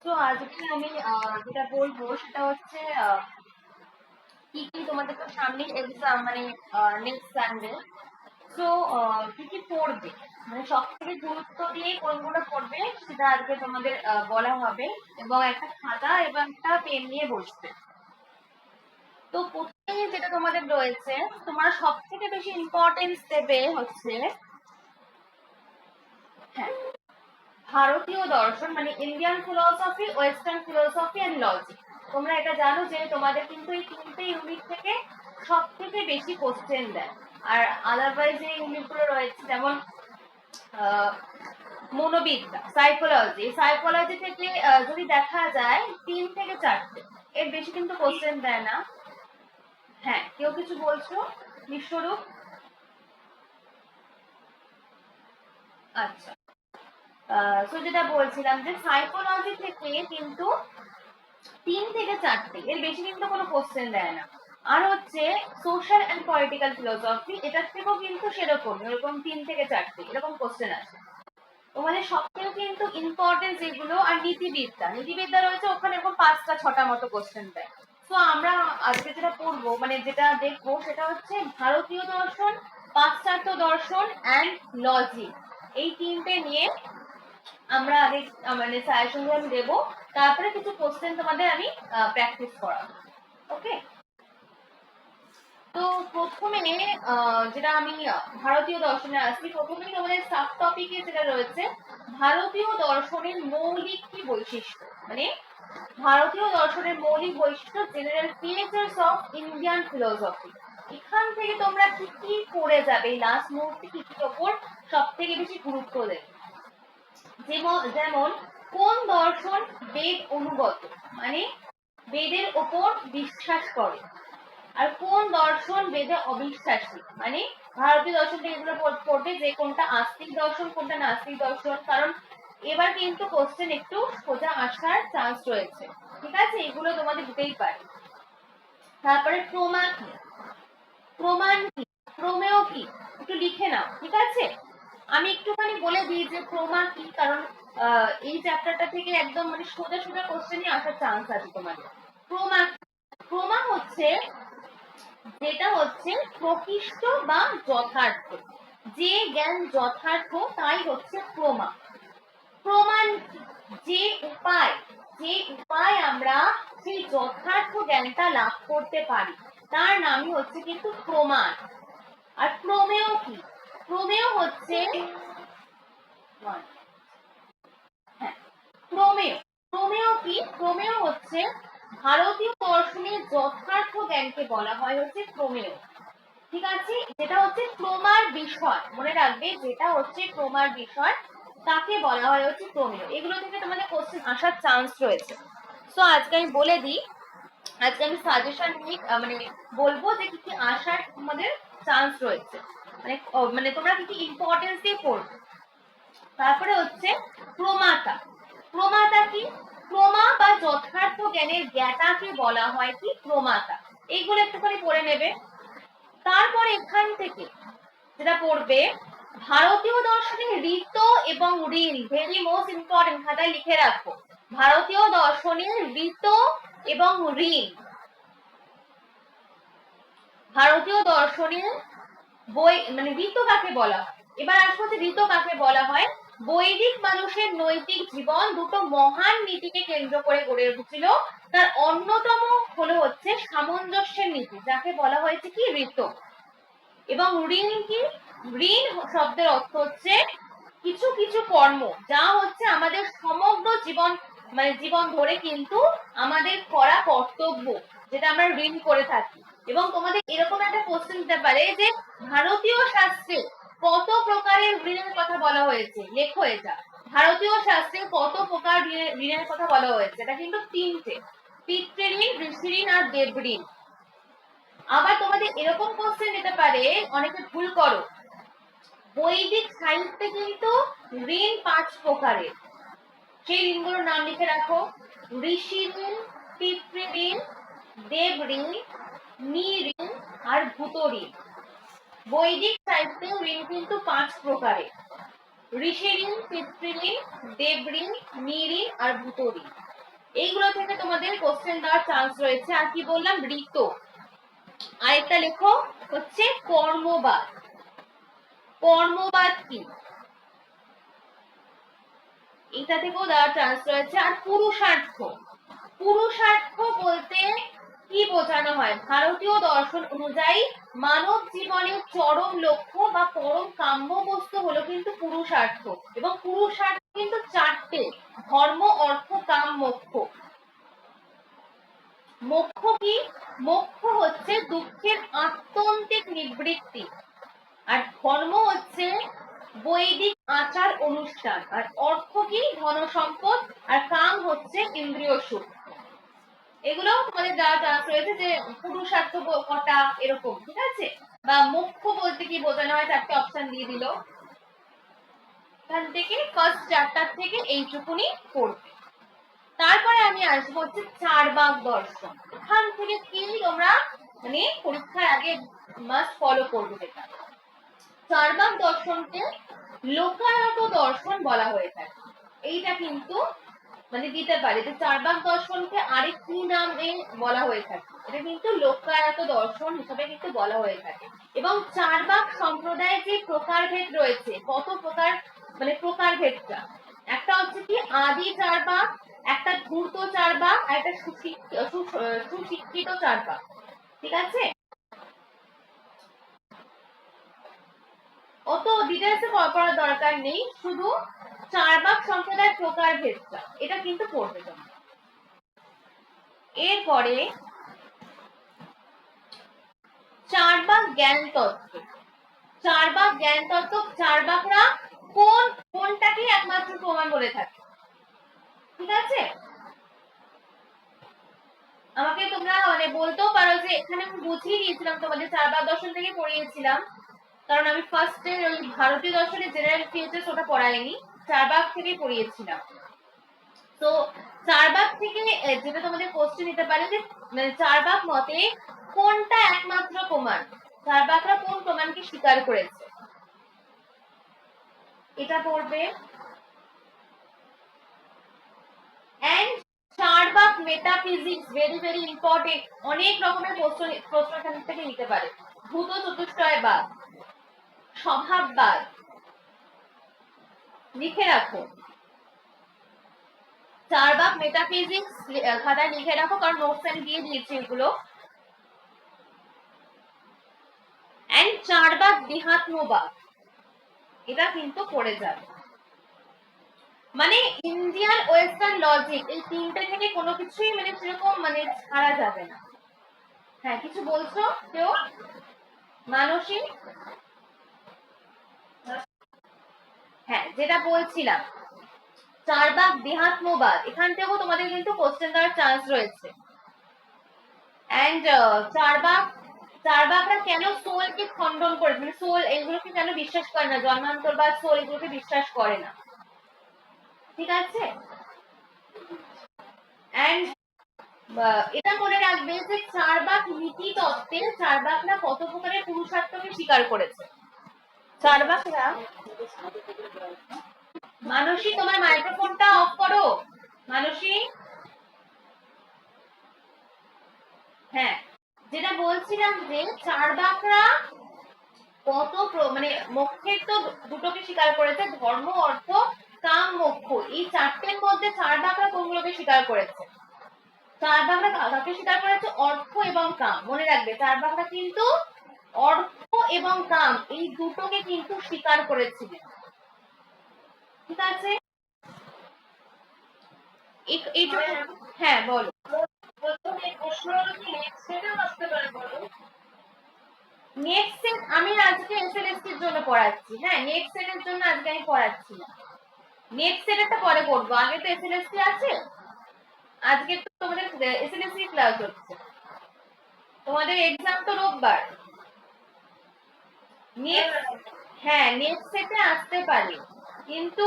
তো আজকে আমি যেটা বলবো সেটা হচ্ছে কি কি তোমাদের তো সামনে এক্সাম মানে নেক্সট সানডে। তো কি কি পড়বে, মানে সব থেকে গুরুত্ব দিয়ে কোনগুলো পড়বে সেটা আজকে তোমাদের বলা হবে, এবং একটা খাতা এবং একটা পেন নিয়ে বসবে। তো প্রথমে যেটা তোমাদের রয়েছে, তোমরা সব থেকে বেশি ইম্পর্টেন্স দেবে হচ্ছে হ্যাঁ ভারতীয় দর্শন, মানে Indian philosophy, western philosophy and logic. তোমরা এটা জানো যে তোমাদের কিন্তু এই তিনটে ইউনিট থেকে সব থেকে বেশি কোশ্চেন দেয়। আর আদারওয়াইজ যে ইউনিটগুলো রয়েছে যেমন মনোবিদ্যা, সাইকোলজি, সাইকোলজি থেকে যদি দেখা যায় 3 থেকে 4টে, এর বেশি কিন্তু কোশ্চেন দেয় না। হ্যাঁ, কেউ কিছু বলছো? বিশ্বরূপ? আচ্ছা, তো যেটা বলছিলাম যে সাইকোলজি থেকে কিন্তু 3 থেকে 4টে, এর বেশি কিন্তু কোনো কোশ্চেন দেয় না। আর হচ্ছে সোশ্যাল এন্ড পলিটিক্যাল ফিলোসফি, এটার থেকেও কিন্তু সেরকম এরকম 3 থেকে 4টে এরকম কোশ্চেন আছে। তোমাদের সব থেকে কিন্তু ইম্পর্টেন্ট যেগুলো, আর নীতিবিদ্যা, নীতিবিদ্যা রয়েছে ওখানে এরকম 5টা 6টা মতো কোশ্চেন দেয়। তো আমরা আজকে যেটা পড়বো, মানে যেটা দেখবো সেটা হচ্ছে ভারতীয় দর্শন, পাশ্চাত্য দর্শন অ্যান্ড লজিক, এই তিনটে নিয়ে আমরা আগে মানে সাজেশন গুলো আমি দেবো, তারপরে কিছু কোশ্চেন তোমাদের আমি প্র্যাকটিস করাবো। ওকে, তো প্রথমে যেটা আমি ভারতীয় দর্শনে আসছি, প্রথমেই তোমাদের সাব টপিকে যেটা রয়েছে ভারতীয় দর্শনের মৌলিক কি বৈশিষ্ট্য, মানে ভারতীয় দর্শনের মৌলিক বৈশিষ্ট্য, general features of Indian philosophy. এখান থেকে তোমরা কি কি পড়ে যাবে, লাস্ট মুহূর্তে কি কি ওপর সব থেকে বেশি গুরুত্ব দেবে। যেমন কোন দর্শন বেদ অনুগত, মানে বেদের ওপর বিশ্বাস করে, আর কোন দর্শন বেদে অবিশ্বাসী, মানে ভারতীয় দর্শন থেকে এগুলো পড়বে যে কোনটা আস্তিক দর্শন কোনটা নাস্তিক দর্শন। কারণ এবার কিন্তু কোশ্চেন একটু সোজা আসার চান্স রয়েছে, ঠিক আছে, এগুলো তোমাদের দিতেই পারে। তারপরে প্রমাণ কি, প্রমাণ কি, প্রমেয় কি, একটু লিখে নাও, ঠিক আছে। আমি একটুখানি বলে দিই যে প্রমা কি, কারণ এই চ্যাপ্টারটা থেকে একদম মানে সোজা সোজা কোশ্চেনই আসার চান্স আছে তোমাদের। প্রমা, প্রমা হচ্ছে যেটা হচ্ছে প্রকৃষ্ট বা যথার্থ, যে জ্ঞান যথার্থ তাই হচ্ছে প্রমা। প্রমাণ কি? যে উপায়, যে উপায় আমরা সেই যথার্থ জ্ঞানটা লাভ করতে পারি তার নামই হচ্ছে কিন্তু প্রমাণ। আর প্রমেয় কি, প্রমেয় হচ্ছে হ্যাঁ প্রমেয়, প্রমেয় কি, প্রমেয় হচ্ছে ভারতীয় দর্শনের যথার্থ জ্ঞানকে বলা হয় হচ্ছে প্রমেয়, ঠিক আছে। যেটা হচ্ছে প্রমার বিষয়, মনে রাখবে যেটা হচ্ছে প্রমার বিষয় তাকে বলা হয় হচ্ছে প্রমেয়। এগুলো থেকে তোমাদের কোশ্চেন আসার চান্স রয়েছে। তো আজকে আমি বলে দিই, আজকে আমি সাজেশন মানে বলবো যে কি কি আসার তোমাদের চান্স রয়েছে, মানে মানে তোমরা কি কি ইম্পর্টেন্স দিয়ে পড়বে। তারপরে হচ্ছে প্রমাতা, প্রমাতা কি, প্রমা বা যথার্থ জ্ঞানের জ্ঞাতাকে বলা হয় কি প্রমাতা, এইগুলো একটুখানি পড়ে নেবে। তারপরে এখান থেকে যেটা পড়বে ভারতীয় দর্শনের ঋত এবং ঋণ, ভেরি মোস্ট ইম্পর্টেন্ট, খাতায় লিখে রাখো। ভারতীয় দর্শনের ঋত এবং ঋণ, ভারতীয় দর্শনের বই মানে ঋত কাকে বলা হয়। এবার আসবো যে ঋত কাকে বলা হয়। বৈদিক মানুষের নৈতিক জীবন দুটো মহান নীতিকে কেন্দ্র করে গড়ে উঠেছিল, তার অন্যতম হলো হচ্ছে সামঞ্জস্যের নীতি, যাকে বলা হয়েছে কি ঋত। এবং ঋণ কি, ঋণ শব্দের অর্থ হচ্ছে কিছু কিছু কর্ম যা হচ্ছে আমাদের সমগ্র জীবন মানে জীবন ধরে কিন্তু আমাদের করা কর্তব্য, যেটা আমরা ঋণ করে থাকি। এবং তোমাদের এরকম একটা কোশ্চেন দিতে পারে যে ভারতীয় শাস্ত্রে কত প্রকারের ঋণের কথা বলা হয়েছে, লেখো এটা। ভারতীয় শাস্ত্রে কত প্রকার ঋণের কথা বলা হয়েছে, এটা কিন্তু 3টে, পিতৃঋণ, ঋষি ঋণ আর দেব ঋণ। আবার তোমাদের এরকম কোশ্চেন দিতে পারে, অনেকে ভুল করো, বৈদিক সাহিত্যে কিন্তু ঋণ 5 প্রকারের, সেই ঋণগুলোর নাম লিখে রাখো। ঋষি ঋণ, পিতৃঋণ, দেব ঋণ, নৃঋণ আর ভূত ঋণ। বৈদিক সাহিত্যে ঋণ কিন্তু 5 প্রকারের, ঋষি ঋণ, পিতৃঋণ, দেব ঋণ, নৃঋণ আর ভূত ঋণ। এইগুলো থেকে তোমাদের কোশ্চেন দেওয়ার চান্স রয়েছে। আর কি বললাম, ঋত। আরেকটা লেখো হচ্ছে কর্মবাদ। কর্মবাদ কি, এটা থেকেও দেওয়ার চান্স রয়েছে। আর পুরুষার্থ। পুরুষার্থ বলতে কি বোঝানো হয়? ভারতীয় দর্শন অনুযায়ী মানব জীবনের চরম লক্ষ্য বা পরম কাম্য বস্তু হলো কিন্তু পুরুষার্থ। এবং পুরুষার্থ কিন্তু চারটে: ধর্ম, অর্থ, কাম, মোক্ষ। মোক্ষ কি? মোক্ষ হচ্ছে দুঃখের আত্যন্তিক নিবৃত্তি। আর ধর্ম হচ্ছে বৈদিক আচার অনুষ্ঠান। আর অর্থ কি? ধন সম্পদ। আর কাম হচ্ছে ইন্দ্রিয় সুখ। এগুলো তোমাদের দেওয়া চান্স রয়েছে যে পুরুষার্থ কটা এরকম, ঠিক আছে? বা মোক্ষ বলতে কি বোঝানো হয়, চারটে অপশন দিয়ে দিল। এখান থেকে ফার্স্ট চ্যাপ্টার থেকে এইটুকুনি পড়বে। তারপরে আমি আসবো হচ্ছে চারবাক দর্শন। এখান থেকে কি তোমরা মানে পরীক্ষার আগে মাস্ট ফলো করবে। যেটা চারবাক দর্শনকে লোকায়ত দর্শন বলা হয়ে থাকে। এইটা কিন্তু মানে দিতে পারে যে চারবাক দর্শনকে আরেকটি নামে বলা হয়ে থাকে। এটা কিন্তু লোকায়ত দর্শন হিসেবে কিন্তু বলা হয়ে থাকে। এবং চারবাক সম্প্রদায়ের যে প্রকারভেদ রয়েছে, কত প্রকার মানে প্রকারভেদটা, একটা হচ্ছে কি আদি চারবাক, একটা ধূর্ত চারবাক, আর একটা সুশিক্ষিত চারবাক। ঠিক আছে? অত ডিটেলসে পড়ার দরকার নেই, শুধু চারবাক সম্প্রদায়ের প্রকারভেদটা এটা কিন্তু পড়বে তোমরা। এরপরে চারবাক জ্ঞান তত্ত্ব। চারবাক জ্ঞান তত্ত্ব, চারবাকরা কোনটাকে একমাত্র প্রমাণ বলে থাকে। ঠিক আছে? আমাকে তোমরা মানে বলতেও পারো যে এখানে আমি বুঝিয়ে দিয়েছিলাম তোমাদের, চারবাক দর্শন থেকে পড়িয়েছিলাম, কারণ আমি ফার্স্টে ওই ভারতীয় দর্শনের জেনারেল ফিচার্স ওটা পড়াইনি, চারবাক থেকে পড়িয়েছিলাম। তো চারবাক থেকে যেটা তোমাদের কোশ্চেন নিতে পারে যে চারবাক মতে কোনটা একমাত্র প্রমাণ, চারবাকরা কোন প্রমাণকে স্বীকার করেছে, এটা পড়বে। And Charvaka metaphysics, very very important. অনেক রকমের প্রশ্ন এখান থেকে নিতে পারে। ভূত চতুষ্টয়বাদ, স্বভাববাদ, লিখে রাখো। চারবাক মেটাফিজিক্স খাতায় লিখে রাখো, কারণ নোটস আমি দিয়ে দিয়েছি এগুলো। এন্ড চারবাক দেহাত্মবাদ, এটা কিন্তু পড়ে যাবে। মানে ইন্ডিয়ান ওয়েস্টার্ন লজিক, এই তিনটে থেকে কোনো কিছুই মানে সেরকম মানে ছাড়া যাবে না। হ্যাঁ, কিছু বলছো কেউ? মানসী? হ্যাঁ, যেটা বলছিলাম চারবাক দেহাত্মবাদ, এখান থেকেও তোমাদের কিন্তু কোশ্চেন দেওয়ার চান্স রয়েছে। এন্ড চারবাকরা কেন সোলকে খণ্ডন করে, মানে সোল এগুলোকে কেন বিশ্বাস করে না, জন্মান্তরবাদ, সোল এগুলোকে বিশ্বাস করে না। ঠিক আছে? এন্ড এটা মনে রাখবে যে চারবাক নীতি তত্ত্বে চারবাকরা কত প্রকারের পুরুষার্থকে স্বীকার করেছে। চারবাকরা, মানসী তোমার মাইক্রোফোনটা অফ করো। মানসী? হ্যাঁ, যেটা বলছিলাম যে চারবাকরা কত মানে মোক্ষের তো দুটোকে স্বীকার করেছে, ধর্ম, অর্থ, কাম, মোক্ষ। এই চারটের মধ্যে চারবাকরা কোনগুলোকে স্বীকার করেছে? চারবাকরা কাকে স্বীকার করেছে? অর্থ এবং কাম। মনে রাখবে চারবাকরা কিন্তু অর্থ এবং কাম এই দুটোকে কিন্তু স্বীকার করেছিলেন। ঠিক আছে? হ্যাঁ বলো। নেক্সট সেট আমি আজকে এসএলএসটি এর জন্য পড়াচ্ছি। হ্যাঁ, নেক্সট সেটের জন্য আজকে আমি পড়াচ্ছি না, নেক্সট সেটেরটা পরে করবো। আগে তো এসএলএসটি আছে, আজকে তো তোমাদের এসএলএসটি ক্লাস হচ্ছে, তোমাদের এক্সাম তো রোববার। হ্যাঁ, নেক্সট সেটে আসতে পারে, কিন্তু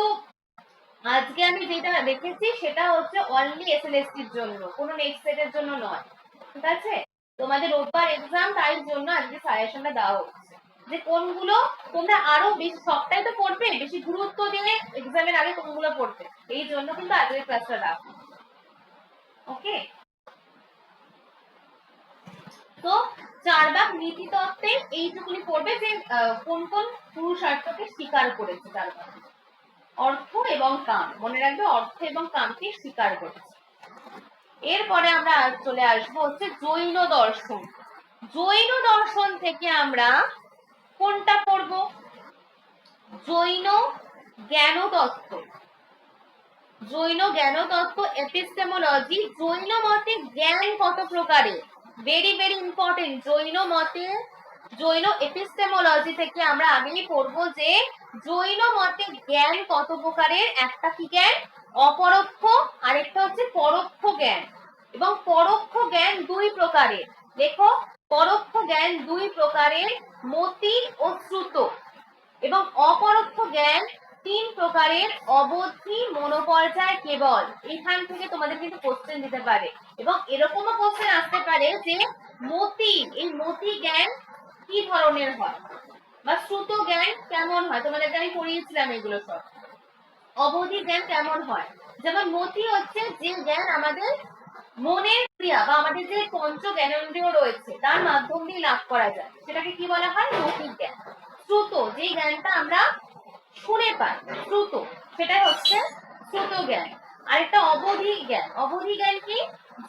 আজকে আমি যেটা দেখেছি সেটা হচ্ছে অনলি এসএলএসটির জন্য, কোনো নেক্সট সেটের জন্য নয়। ঠিক আছে? তোমাদের রোববার এক্সাম, তাই জন্য আজকে সাজেশনটা দেওয়া হচ্ছে যে কোনগুলো তোমরা আরো বেশি, সবটাই তো পড়বে, বেশি গুরুত্ব দিয়ে এক্সামের আগে কোনগুলো পড়বে, এই জন্য কিন্তু আজকের ক্লাসটা দেওয়া। ওকে, তো চার্বাক নীতি তত্ত্বে এইটুকুনি পড়বে যে কোন কোন পুরুষার্থকে স্বীকার করেছে চার্বাক। অর্থ এবং কাম, মনে রাখবে অর্থ এবং কামকে স্বীকার করেছে। এরপরে আমরা চলে আসবো হচ্ছে জৈন দর্শন। জৈন দর্শন থেকে আমরা কোনটা পড়বো? জৈন জ্ঞান তত্ত্ব। জৈন জ্ঞান তত্ত্ব এপিস্টেমোলজি। জৈন মতে জ্ঞান কত প্রকারের, ভেরি ভেরি ইম্পর্টেন্ট। জৈন মতে, জৈন এপিস্টেমোলজি থেকে আমরা আগেই পড়বো যে জৈন মতে জ্ঞান কত প্রকারের। একটা কি জ্ঞান? অপরোক্ষ, আরেকটা হচ্ছে পরোক্ষ জ্ঞান। এবং পরোক্ষ জ্ঞান দুই প্রকারের। দেখো, পরোক্ষ জ্ঞান দুই প্রকারের, মতি ও শ্রুত। এবং অপরোক্ষ জ্ঞান তিন প্রকারের, অবধি, মনোপর্যায়, কেবল। এখান থেকে তোমাদের কিন্তু কোশ্চেন দিতে পারে, এবং এরকমও কোশ্চেন আসতে পারে যে মতি, এই মতি জ্ঞান কি ধরনের হয়, বা শ্রুত জ্ঞান কেমন হয়, তোমাদেরকে আমি পড়িয়েছিলাম এগুলো সব। অবধি জ্ঞান কেমন হয়? যেমন মতি হচ্ছে যে জ্ঞান আমাদের মনের ক্রিয়া বা আমাদের যে পঞ্চ জ্ঞানেন্দ্রিয় রয়েছে তার মাধ্যম দিয়ে লাভ করা যায়, সেটাকে কি বলা হয়? মৌখিক জ্ঞান। শ্রুত, যে জ্ঞানটা আমরা শুনে পাই, শ্রুত, সেটা হচ্ছে শ্রুত জ্ঞান। আরেকটা অবধি জ্ঞান। অবধি জ্ঞান কি?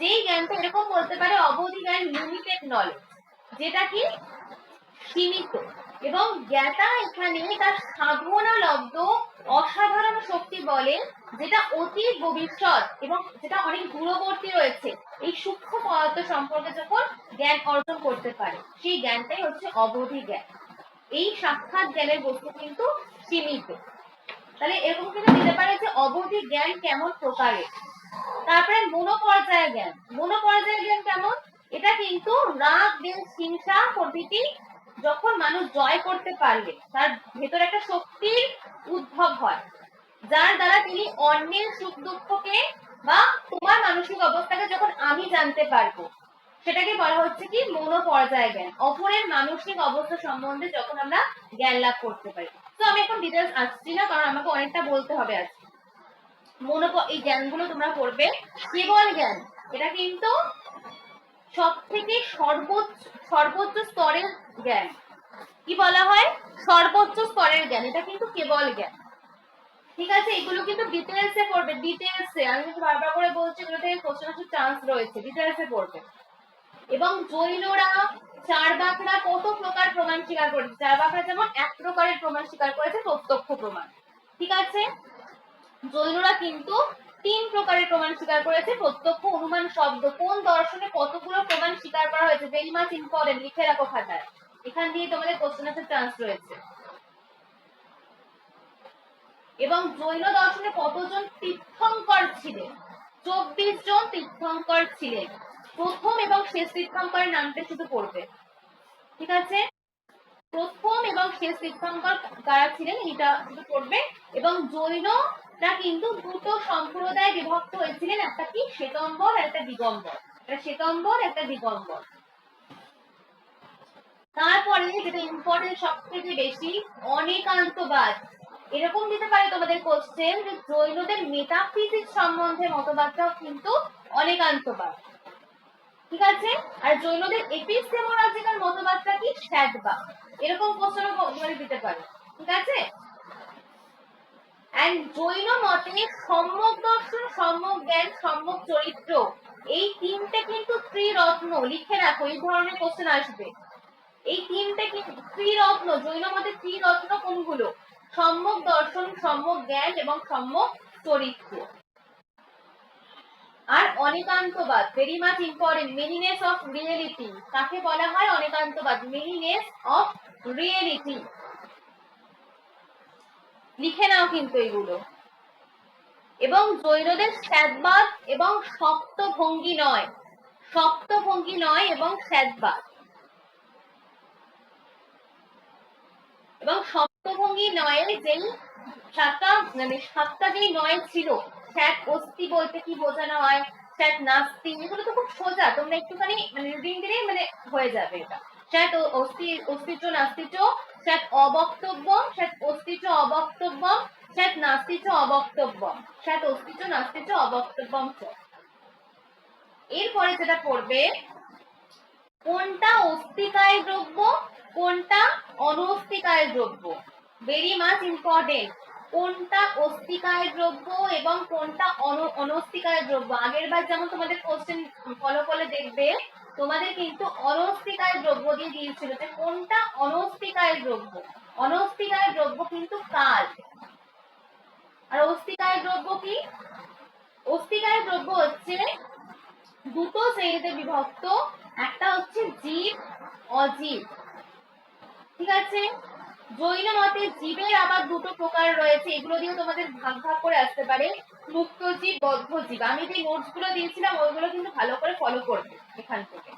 যেই জ্ঞানটা এরকম বলতে পারে অবধি জ্ঞান লিমিটেড নলেজ, যেটা কি সীমিত, এবং জ্ঞাতা এখানে তার সাধনা লব্ধ অসাধারণ শক্তি বলে, যেটা অতীত ভবিষ্যৎ এবং যেটা অনেক দূরবর্তী রয়েছে এই সূক্ষ্ম পদার্থ সম্পর্কে যখন জ্ঞান অর্জন করতে পারে, সেই জ্ঞানটাই হচ্ছে অবধি জ্ঞান। এই সাক্ষাৎ জ্ঞানের বস্তু কিন্তু সীমিত। তাহলে এরকম কিন্তু দিতে পারে যে অবধি জ্ঞান কেমন প্রকারের। তারপরে মনোপর্যায় জ্ঞান। মনোপর্যায় জ্ঞান কেমন? এটা কিন্তু রাগ, দ্বেষ, হিংসা প্রভৃতি যখন মানুষ জয় করতে পারবে, তার ভেতরে একটা শক্তির উদ্ভব হয়, যার দ্বারা তিনি অন্যের সুখ দুঃখকে বা তোমার মানসিক অবস্থাকে যখন আমি জানতে পারবো, সেটাকে বলা হচ্ছে কি? মনোপর্যায় জ্ঞান। অপরের মানসিক অবস্থা সম্বন্ধে যখন আমরা জ্ঞান লাভ করতে পারি। তো আমি এখন ডিটেলস আসছি না, কারণ আমাকে অনেকটা বলতে হবে আজকে। এই জ্ঞানগুলো তোমরা পড়বে। কেবল জ্ঞান, এটা কিন্তু সব থেকে সর্বোচ্চ স্তরের জ্ঞান। কি বলা হয়? সর্বোচ্চ স্তরের জ্ঞান, এটা কিন্তু কেবল জ্ঞান। ঠিক আছে, এগুলো কিন্তু ডিটেলসে পড়বে, ডিটেলসে। আমি কিন্তু বারবার করে বলছি, এগুলো থেকে কোশ্চেন আসার চান্স রয়েছে, ডিটেলসে পড়বে। এবং জৈনরা, চার্বাকরা কত প্রকার প্রমাণ স্বীকার করেছে। চার্বাকরা যেমন এক প্রকারের প্রমাণ স্বীকার করেছে, প্রত্যক্ষ প্রমাণ। ঠিক আছে, জৈনরা কিন্তু তিন প্রকারের প্রমাণ স্বীকার করেছে। প্রত্যক্ষ, অনুমান, শব্দ। কোন দর্শনে কতগুলো প্রমাণ স্বীকার করা হয়েছে, ভেরি মাচ ইম্পর্টেন্ট, লিখে রাখো খাতায়। এখান দিয়ে তোমাদের কোশ্চেন আসার চান্স রয়েছে। এবং জৈন দর্শনে কতজন তীর্থঙ্কর ছিলেন? 24 জন তীর্থঙ্কর ছিলেন। প্রথম এবং শেষ তীর্থঙ্করের নামটা শুধু পড়বে। ঠিক আছে, প্রথম এবং শেষ তীর্থঙ্কর কারা ছিলেন এটা শুধু পড়বে। এবং জৈনরা কিন্তু দুটো সম্প্রদায় বিভক্ত হয়েছিলেন, একটা কি শ্বেতম্বর আর একটা দিগম্বর। একটা শ্বেতম্বর, একটা দিগম্বর। তারপরে যেটা ইম্পর্টেন্ট সব থেকে বেশি, অনেকান্তবাদ। এরকম দিতে পারে তোমাদের কোশ্চেন যে জৈনদের মেটাফিজিক্স সম্বন্ধে মতবাদটাও কিন্তু অনেকান্তবাদ। ঠিক আছে, আর জৈনদের এপিস্টেমোলজিক্যাল মতবাদটা কি? শ্বেতবাদ। এরকম কোশ্চেনও তোমাদের দিতে পারে। ঠিক আছে, এন্ড জৈন মতে সম্যক দর্শন, সম্যক জ্ঞান, সম্যক চরিত্র, এই তিনটে কিন্তু ত্রিরত্ন। লিখে রাখো, এই ধরনের কোশ্চেন আসবে। এই তিনটে কিন্তু ত্রিরত্ন, জৈন মতে ত্রিরত্ন কোনগুলো? সম্যক দর্শন, সম্যক জ্ঞান এবং সম্যক চরিত্র। আর Anekantavada, very much important, manyness of reality. কাকে বলা হয় অনেকান্তবাদ? মেনিনেস of reality. লিখে নাও কিন্তু এগুলো। এবং জৈনদের শ্বেতবাদ এবং সপ্তভঙ্গি নয়, সপ্তভঙ্গি নয় এবং শ্বেতবাদ। এবং সপ্তভঙ্গি নয়ে যেই সাতটা যেই নয় ছিল, শ্বেত অস্থি বলতে কি বোঝানো হয়, শ্বেত নাস্তি, এগুলো তো খুব সোজা, তোমরা একটুখানি রিডিং দিলেই হয়ে যাবে এটা। শ্বেত অস্তিত্ব নাস্তিত্ব, শ্বেত অবক্তব্য, শ্বেত অস্তিত্ব অবক্তব্য, শ্বেত নাস্তিত্ব অবক্তব্য, শ্বেত অস্তিত্ব নাস্তিত্ব অবক্তব্য। এরপরে যেটা পড়বে, কোনটা অস্থিকায় দ্রব্য, কোনটা অনস্থিকায় দ্রব্য। Very much important. কোনটা অস্থিকায় দ্রব্য এবং কোনটা অনস্থিকায় দ্রব্য। আগের বার যেমন তোমাদের কোশ্চেন ফলো করে দেখবে, তোমাদের কিন্তু অনস্থিকায় দ্রব্য দিয়ে দিয়েছিল যে কোনটা অনস্থিকায় দ্রব্য। অনস্থিকায় দ্রব্য কিন্তু কাল, আর অস্থিকায় দ্রব্য কি? অস্থিকায় দ্রব্য হচ্ছে দুটো শ্রেণীতে বিভক্ত, একটা হচ্ছে জীব, অজীব। ঠিক আছে, জৈন মতে জীবের আবার দুটো প্রকার রয়েছে, এগুলো দিয়ে তোমাদের ভাগ ভাগ করে আসতে পারে, মুক্ত জীব, বদ্ধ জীব। আমি যে নোটস গুলো দিয়েছিলাম ওইগুলো কিন্তু ভালো করে ফলো করবে এখান থেকে।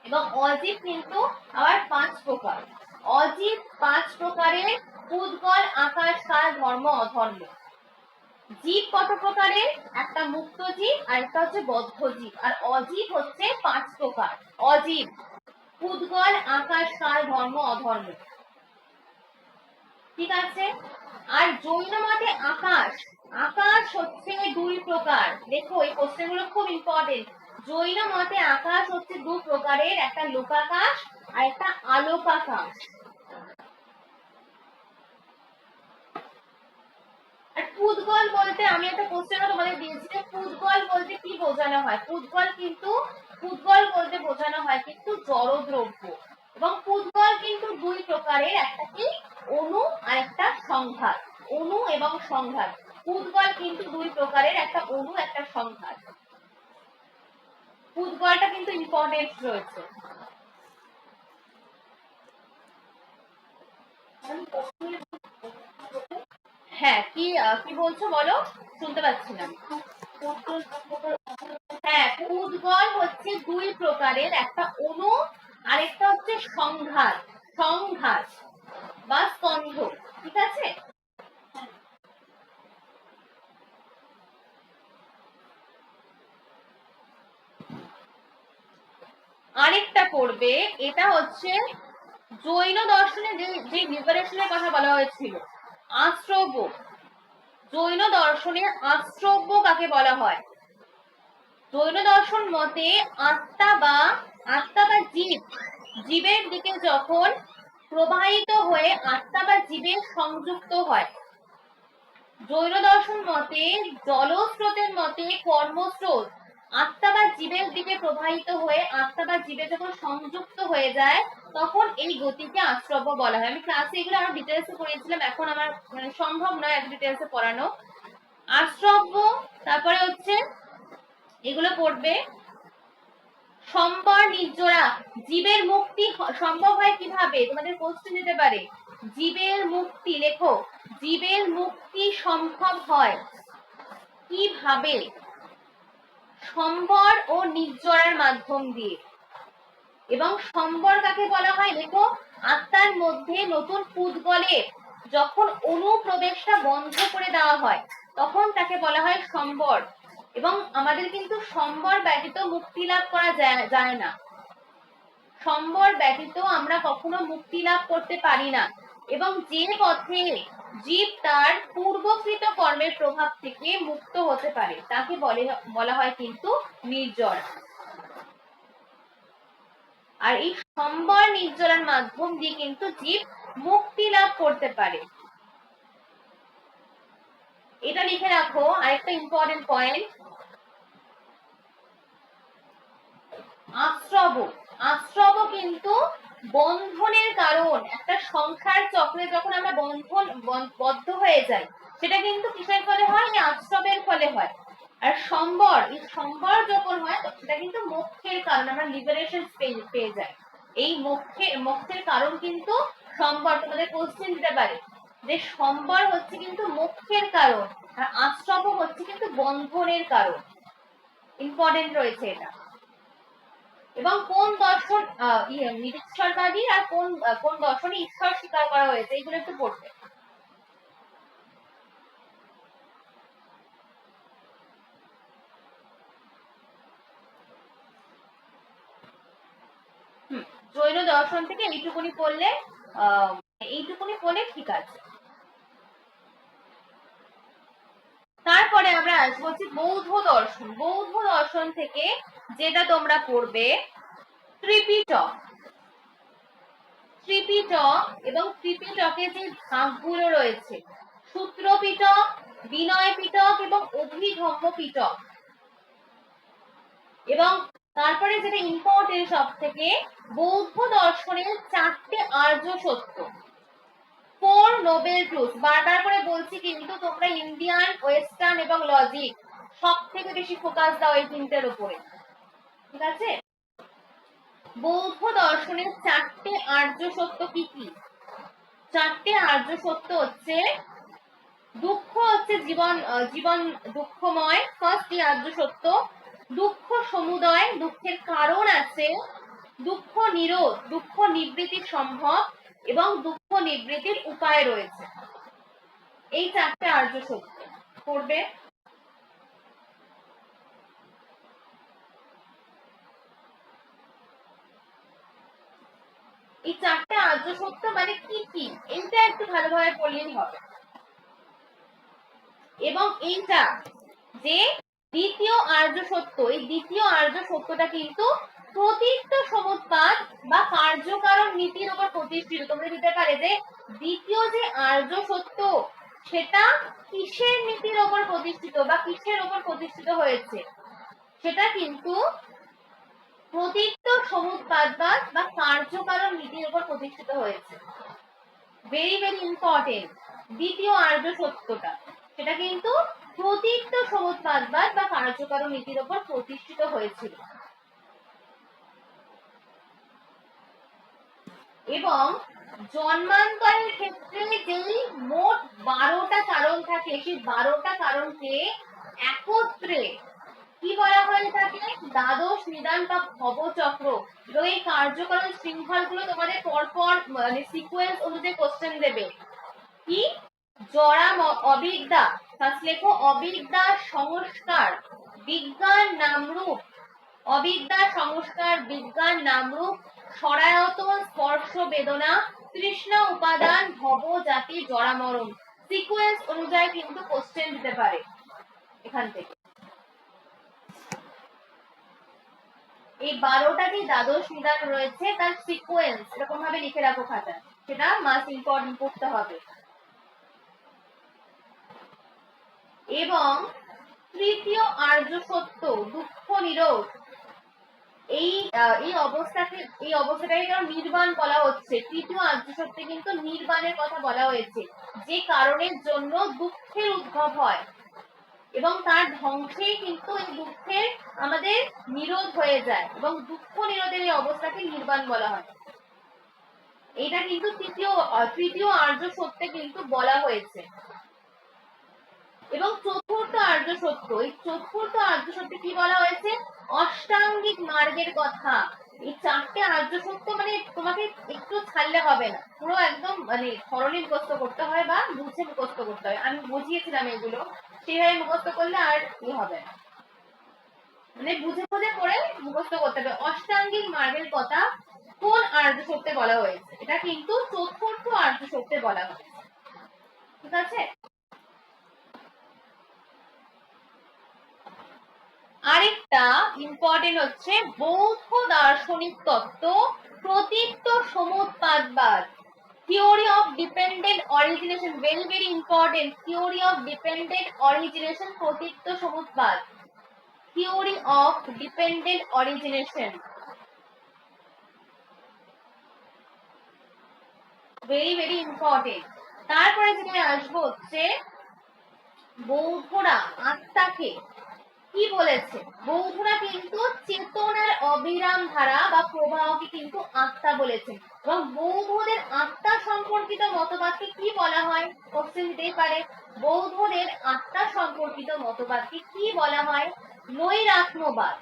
এবং অজীব কিন্তু আবার 5 প্রকার। অজীব 5 প্রকারের, পুদ্গল, আকাশ, কাল, ধর্ম, অধর্ম। জীব কত প্রকারের? একটা মুক্ত জীব, আর একটা হচ্ছে বদ্ধ জীব। আর অজীব হচ্ছে 5 প্রকার। অজীব পুদ্গল, আকাশ, কাল, ধর্ম, অধর্ম। ঠিক আছে, আর জৈন মতে আকাশ, আকাশ হচ্ছে 2 প্রকার। দেখো এই কোশ্চেন গুলো খুব ইম্পর্টেন্ট। জৈন মতে আকাশ হচ্ছে 2 প্রকারের, একটা লোকাকাশ আর একটা আলোকাকাশ। আর পুদ্গল বলতে আমি একটা কোশ্চেনও তোমাদের দিয়েছি যে পুদ্গল বলতে কি বোঝানো হয়। পুদ্গল বলতে বোঝানো হয় কিন্তু জড়দ্রব্য। এবং পুদ্গল কিন্তু 2 প্রকারের, একটা কি অণু আর একটা সংঘাত। অণু এবং সংঘাত। পুদ্গল কিন্তু 2 প্রকারের, একটা অণু একটা সংঘাত। পুদ্গলটা কিন্তু ইম্পর্টেন্ট রয়েছে। হ্যাঁ, কি কি বলছো বলো, শুনতে পাচ্ছি না। হ্যাঁ, পুদ্গল হচ্ছে 2 প্রকারের, একটা অণু আর একটা হচ্ছে সংঘাত। সংঘাত বা স্কন্ধ। ঠিক আছে, আরেকটা পড়বে, এটা হচ্ছে জৈন দর্শনে যে লিবারেশনের কথা বলা হয়েছিল, আশ্রব্য। জৈন দর্শনে আশ্রব্য কাকে বলা হয়? জৈন দর্শন মতে আত্মা বা জীব, জীবের দিকে যখন প্রবাহিত হয়ে আত্মা বা জীবের সংযুক্ত হয়। জৈন দর্শন মতে জলস্রোতের মতে কর্মস্রোত আত্মা বা জীবের দিকে প্রবাহিত হয়ে আত্মা বা জীবে যখন সংযুক্ত হয়ে যায় তখন এই গতিকে আশ্রব্য বলা হয়। আমি ক্লাসে এগুলো আরো ডিটেলসে পড়িয়েছিলাম, এখন আমার মানে সম্ভব নয় এত ডিটেলসে পড়ানো। আশ্রব্য, তারপরে হচ্ছে এগুলো পড়বে সম্বর, নির্জরা। জীবের মুক্তি সম্ভব হয় কিভাবে? তোমাদের কোশ্চেন দিতে পারে, জীবের মুক্তি লেখো। জীবের মুক্তি সম্ভব হয় কিভাবে? সম্বর ও নির্জরার মাধ্যম দিয়ে। এবং সম্বর কাকে বলা হয়? লেখো, আত্মার মধ্যে নতুন পুদ্গলের যখন অনুপ্রবেশটা বন্ধ করে দেওয়া হয় তখন তাকে বলা হয় সম্বর। এবং আমাদের কিন্তু সম্বর ব্যতীত মুক্তি লাভ করা যায় না। সম্বর ব্যতীত আমরা কখনো মুক্তি লাভ করতে পারি না। এবং যে পথে জীব তার পূর্বকৃত কর্মের প্রভাব থেকে মুক্ত হতে পারে তাকে বলা হয় কিন্তু নির্জর। আর এই সম্বর নির্জরার মাধ্যম দিয়ে কিন্তু জীব মুক্তি লাভ করতে পারে। এটা লিখে রাখো, আরেকটা ইম্পর্টেন্ট পয়েন্ট। আশ্রব, আশ্রব কিন্তু বন্ধনের কারণ। একটা সংসার চক্রে যখন আমরা বদ্ধ হয়ে যাই সেটা কিন্তু কিসের ফলে হয়? আশ্রবের ফলে হয়। আর সম্বর, এই সম্বর যখন হয় সেটা কিন্তু মোক্ষের কারণ, আমরা লিবারেশন পেয়ে যাই। এই মোক্ষের কারণ কিন্তু সম্বর। তোমাদের কোশ্চেন দিতে পারে যে সম্বর হচ্ছে কিন্তু মোক্ষের কারণ আর আশ্রব হচ্ছে কিন্তু বন্ধনের কারণ। ইম্পর্টেন্ট রয়েছে এটা। এবং কোন দর্শন নিরীশ্বরবাদী আর কোন দর্শনে ঈশ্বর স্বীকার করা হয়েছে এগুলো একটু পড়তে। জৈন দর্শন থেকে এইটুকুনি পড়লে ঠিক আছে। তারপর তারপরে আমরা আসবো হচ্ছে বৌদ্ধ দর্শন। বৌদ্ধ দর্শন থেকে যেটা তোমরা পড়বে ত্রিপিটক। ত্রিপিটক এবং ত্রিপিটকে যে ভাগগুলো রয়েছে, সূত্র পিটক, বিনয় পিটক এবং অভিধম্ম পিটক। এবং তারপরে যেটা ইম্পর্টেন্ট সব থেকে, বৌদ্ধ দর্শনের 4টে আর্য সত্য, 4 নোবেল ট্রুথ। বারবার করে বলছি কিন্তু তোমরা ইন্ডিয়ান, ওয়েস্টার্ন এবং লজিক সব থেকে বেশি ফোকাস দাও এই তিনটের উপরে, ঠিক আছে? বৌদ্ধ দর্শনের 4টে আর্য সত্য কি কি? 4টে আর্য সত্য হচ্ছে, দুঃখ হচ্ছে জীবন জীবন দুঃখময়, ফার্স্ট আর্য সত্য। দুঃখ সমুদয়, দুঃখের কারণ আছে। দুঃখ নিরোধ, দুঃখ নিবৃত্তি সম্ভব এবং দুঃখ নিবৃত্তির উপায় রয়েছে। এই 4টে আর্য সত্য পড়বে। এই 4টে আর্য সত্য মানে কি কি, এইটা একটু ভালোভাবে পড়লেই হবে। এবং এইটা যে দ্বিতীয় আর্য সত্য, এই দ্বিতীয় আর্য সত্যটা কিন্তু প্রতীক্ত সমুৎপাদ বা কার্যকারণ নীতির উপর প্রতিষ্ঠিত। তোমরা দিতে পারে যে দ্বিতীয় যে আর্য সত্য সেটা কিসের নীতির উপর প্রতিষ্ঠিত বা কিসের উপর প্রতিষ্ঠিত হয়েছে, সেটা কিন্তু প্রতীক্ত সমুৎপাদবাদ বা কার্যকারণ নীতির উপর প্রতিষ্ঠিত হয়েছে। Very very important. দ্বিতীয় আর্য সত্যটা সেটা কিন্তু প্রতীক্ত সমুৎপাদবাদ বা কার্যকারণ নীতির উপর প্রতিষ্ঠিত হয়েছিল। এবং জন্মান্তরের ক্ষেত্রে যেই মোট 12টা কারণ থাকে, সেই 12টা কারণকে একত্রে কি বলা হয়ে থাকে? দ্বাদশ নিদান বা ভবচক্র। এবং এই কার্যকারণ শৃঙ্খলগুলো তোমাদের পরপর মানে সিকোয়েন্স অনুযায়ী কোশ্চেন দেবে। কি? জরা অবিদ্যা, ফার্স্ট লেখো অবিদ্যা সংস্কার বিজ্ঞান নামরূপ, অবিদ্যা সংস্কার বিজ্ঞান নামরূপ, সরায়তন স্পর্শ বেদনা, তৃষ্ণা উপাদান, ভব জাতি, জরা মরণ। সিকোয়েন্স অনুযায়ী কিন্তু কোশ্চেন দিতে পারে এখান থেকে। এই 12টাটি দ্বাদশ নিদান রয়েছে, তার সিকোয়েন্স এরকম ভাবে লিখে রাখো খাতা, সেটা মাস্ট ইম্পর্টেন্ট পড়তে হবে। এবং তৃতীয় আর্য সত্য দুঃখ নিরোধ, এই অবস্থাটাকে কারণ নির্বাণ বলা হচ্ছে। তৃতীয় আর্য সত্যে কিন্তু নির্বাণের কথা বলা হয়েছে, যে কারণের জন্য দুঃখের উদ্ভব হয় এবং তার ধ্বংসেই কিন্তু এই দুঃখের আমাদের নিরোধ হয়ে যায় এবং দুঃখ নিরোধের এই অবস্থাকে নির্বাণ বলা হয়। এটা কিন্তু তৃতীয় আর্য সত্যে কিন্তু বলা হয়েছে। এবং চতুর্থ আর্য সত্য, এই চতুর্থ আর্য সত্যে কি বলা হয়েছে? অষ্টাঙ্গিক মার্গের কথা। এই 4টে আর্য সত্য মানে তোমাকে একটু ছাড়লে হবে না, পুরো একদম মানে ধরনের মুখস্থ করতে হয় বা বুঝে মুখস্থ করতে হয়। আমি বুঝিয়েছিলাম এগুলো, সেভাবে মুখস্থ করলে আর কি হবে না, মানে বুঝে বুঝে পড়ে মুখস্থ করতে হবে। অষ্টাঙ্গিক মার্গের কথা কোন আর্য সত্যে বলা হয়েছে? এটা কিন্তু চতুর্থ আর্য সত্যে বলা হয়েছে, ঠিক আছে? আরেকটা ইম্পর্টেন্ট হচ্ছে বৌদ্ধ দার্শনিক তত্ত্ব প্রতীক্ত সমুৎপাদবাদ, theory of dependent origination. Very very important, theory of dependent origination, প্রতীক্ত সমুৎপাদ, theory of dependent origination. Very very important. তারপরে যেটা আসবো হচ্ছে বৌদ্ধরা আত্মাকে কি বলেছে? বৌদ্ধরা কিন্তু চেতনার অবিরাম ধারা বা প্রবাহকে কিন্তু আত্মা বলেছেন। এবং বৌদ্ধদের আত্মা সম্পর্কিত মতবাদকে কি বলা হয়? কোশ্চেন দিতেই পারে। বৌদ্ধদের আত্মা সম্পর্কিত মতবাদকে কি বলা হয়? নৈরাত্ম্যবাদ।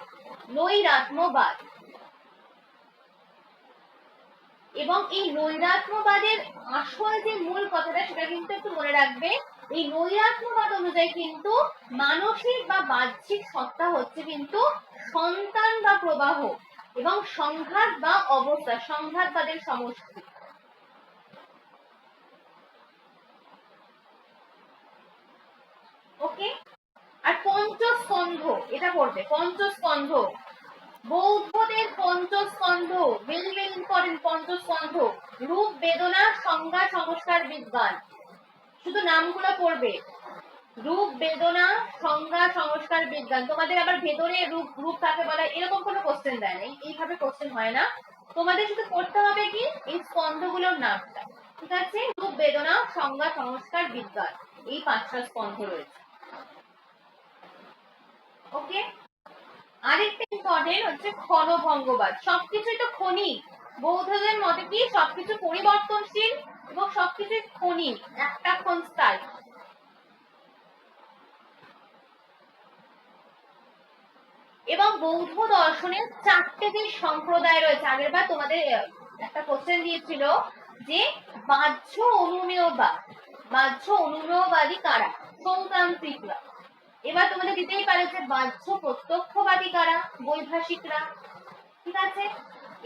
নৈরাত্ম্যবাদ। এবং এই নৈরাত্ম্যবাদের আসল যে মূল কথাটা সেটা কিন্তু একটু মনে রাখবে। এই নৈরাত্ম্যবাদ অনুযায়ী কিন্তু মানসিক বা বাহ্যিক সত্তা হচ্ছে কিন্তু সন্তান বা প্রবাহ এবং সংঘাত বা অবস্থা, সংঘাতবাদের সমষ্টি। ওকে, আর পঞ্চস্কন্ধ, এটা পড়বে পঞ্চস্কন্ধ, বৌদ্ধদের পঞ্চস্কন্ধ, ভেরি ভেরি ইম্পর্টেন্ট। পঞ্চস্কন্ধ রূপ, বেদনা, সংজ্ঞা, সংস্কার, বিজ্ঞান। শুধু নামগুলো পড়বে, রূপ, বেদনা, সংজ্ঞা, সংস্কার, বিজ্ঞান। তোমাদের আবার ভেতরে রূপ, রূপ কাকে বলা, এরকম কোনো কোশ্চেন দেয় না, এইভাবে কোশ্চেন হয় না। তোমাদের শুধু পড়তে হবে কি এই স্কন্ধগুলোর নামটা, ঠিক আছে? রূপ, বেদনা, সংজ্ঞা, সংস্কার, বিজ্ঞান, এই 5টা স্কন্ধ রয়েছে। ওকে, আরেকটা ইম্পর্টেন্ট হচ্ছে ক্ষণভঙ্গবাদ। সবকিছুই তো ক্ষণিক, বৌদ্ধদের মতে কি সবকিছু পরিবর্তনশীল এবং সবকিছুই ক্ষণিক, একটা ক্ষণ স্থায়ী। এবং বৌদ্ধ দর্শনের 4টে যে সম্প্রদায় রয়েছে, আগেরবার তোমাদের একটা কোশ্চেন দিয়েছিল যে বাহ্য অনুমেয়বাদ, বাহ্য অনুমেয়বাদী কারা, সৌতান্ত্রিকরা। এবার তোমাদের দিতেই পারে যে বাহ্য প্রত্যক্ষবাদী কারা, বৈভাষিকরা। ঠিক আছে,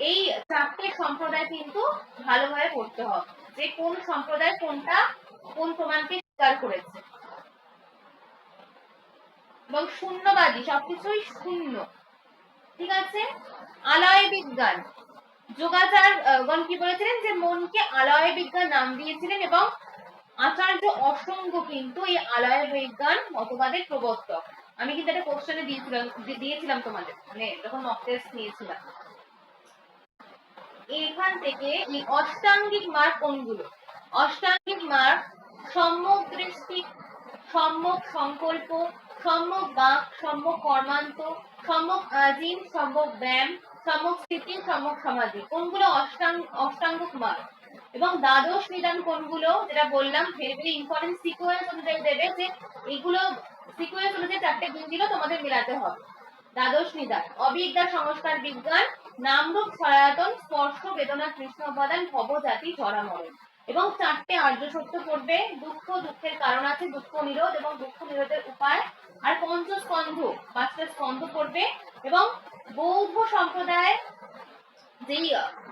এই 4টে সম্প্রদায় কিন্তু ভালোভাবে পড়তে হবে যে কোন সম্প্রদায় কোনটা কোন প্রমাণকে স্বীকার করেছে। এবং শূন্যবাদী, সবকিছুই শূন্য। ঠিক আছে, আলয় বিজ্ঞান, যোগাচারগণ কি বলেছিলেন যে মনকে আলয় বিজ্ঞান নাম দিয়েছিলেন, এবং আচার্য অসঙ্গ কিন্তু এই আলয় বিজ্ঞান মতবাদের প্রবর্তক। আমি কিন্তু একটা কোশ্চেনে দিয়েছিলাম তোমাদের, মানে যখন মক টেস্ট নিয়েছিলাম। এখান থেকে এই অষ্টাঙ্গিক মার্গ কোনগুলো? অষ্টাঙ্গিক মার্গ সম্যক দৃষ্টি, সম্যক সংকল্প, সম্যক বাক, সম্যক কর্মান্ত, সম্যক আজিম, সম্যক ব্যায়াম, সম্যক স্থিতি, সম্যক সমাধি, কোনগুলো অষ্টাঙ্গিক মার্গ। এবং দ্বাদশ নিদান কোনগুলো, যেটা বললাম ভেরি ভেরি ইম্পর্টেন্ট, সিকোয়েন্স অনুযায়ী দেবে যে এইগুলো সিকোয়েন্স অনুযায়ী 4টে বিল তোমাদের মিলাতে হবে। দ্বাদশ নিদান অবিদ্যা, সংস্কার, বিজ্ঞান, নামরূপ, সনাতন, স্পর্শ, বেদনা, কৃষ্ণ উপাদান, ভব, জাতি, জরা, মরণ। এবং 4টে আর্য সত্য পড়বে, দুঃখ, দুঃখের কারণ আছে, দুঃখ নিরোধ এবং দুঃখ নিরোধের উপায়। আর পঞ্চস্কন্ধ, 5টা স্কন্ধ পড়বে। এবং বৌদ্ধ সম্প্রদায় যেই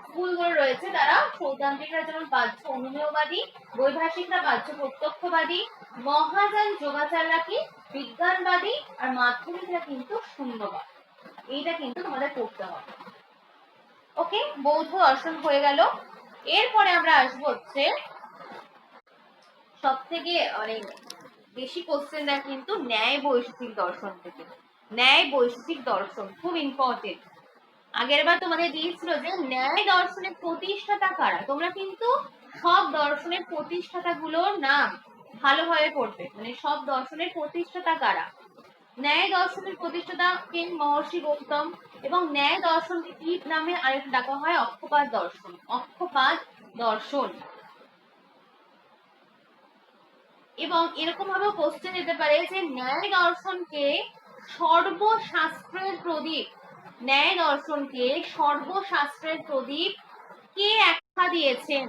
স্কুলগুলো রয়েছে তারা সৌতান্ত্রিকরা যেমন বাহ্য অনুমেয়বাদী, বৈভাষিকরা বাহ্য প্রত্যক্ষবাদী, মহাযান যোগাচাররা কি বিজ্ঞানবাদী, আর মাধ্যমিকরা কিন্তু শূন্যবাদ। এইটা কিন্তু তোমাদের পড়তে হবে। ওকে, বৌদ্ধ দর্শন হয়ে গেল। এরপরে আমরা আসবো হচ্ছে সব থেকে মানে বেশি কোশ্চেন দেয় কিন্তু ন্যায় বৈশিক দর্শন থেকে। ন্যায় বৈশিক দর্শন খুব ইম্পর্টেন্ট। আগেরবার তোমাদের দিয়েছিল যে ন্যায় দর্শনের প্রতিষ্ঠাতা কারা, তোমরা কিন্তু সব দর্শনের প্রতিষ্ঠাতা গুলোর নাম ভালোভাবে পড়বে, মানে সব দর্শনের প্রতিষ্ঠাতা কারা। ন্যায় দর্শনের প্রতিষ্ঠাতা কে? মহর্ষি গৌতম। এবং ন্যায় দর্শনকে কি নামে আরেকটা ডাকা হয়? অক্ষপাদ দর্শন, অক্ষপাদ দর্শন। এবং এরকম ভাবে কোশ্চেন যেতে পারে যে ন্যায় দর্শনকে সর্বশাস্ত্রের প্রদীপ, ন্যায় দর্শনকে সর্বশাস্ত্রের প্রদীপ কে আখ্যা দিয়েছেন?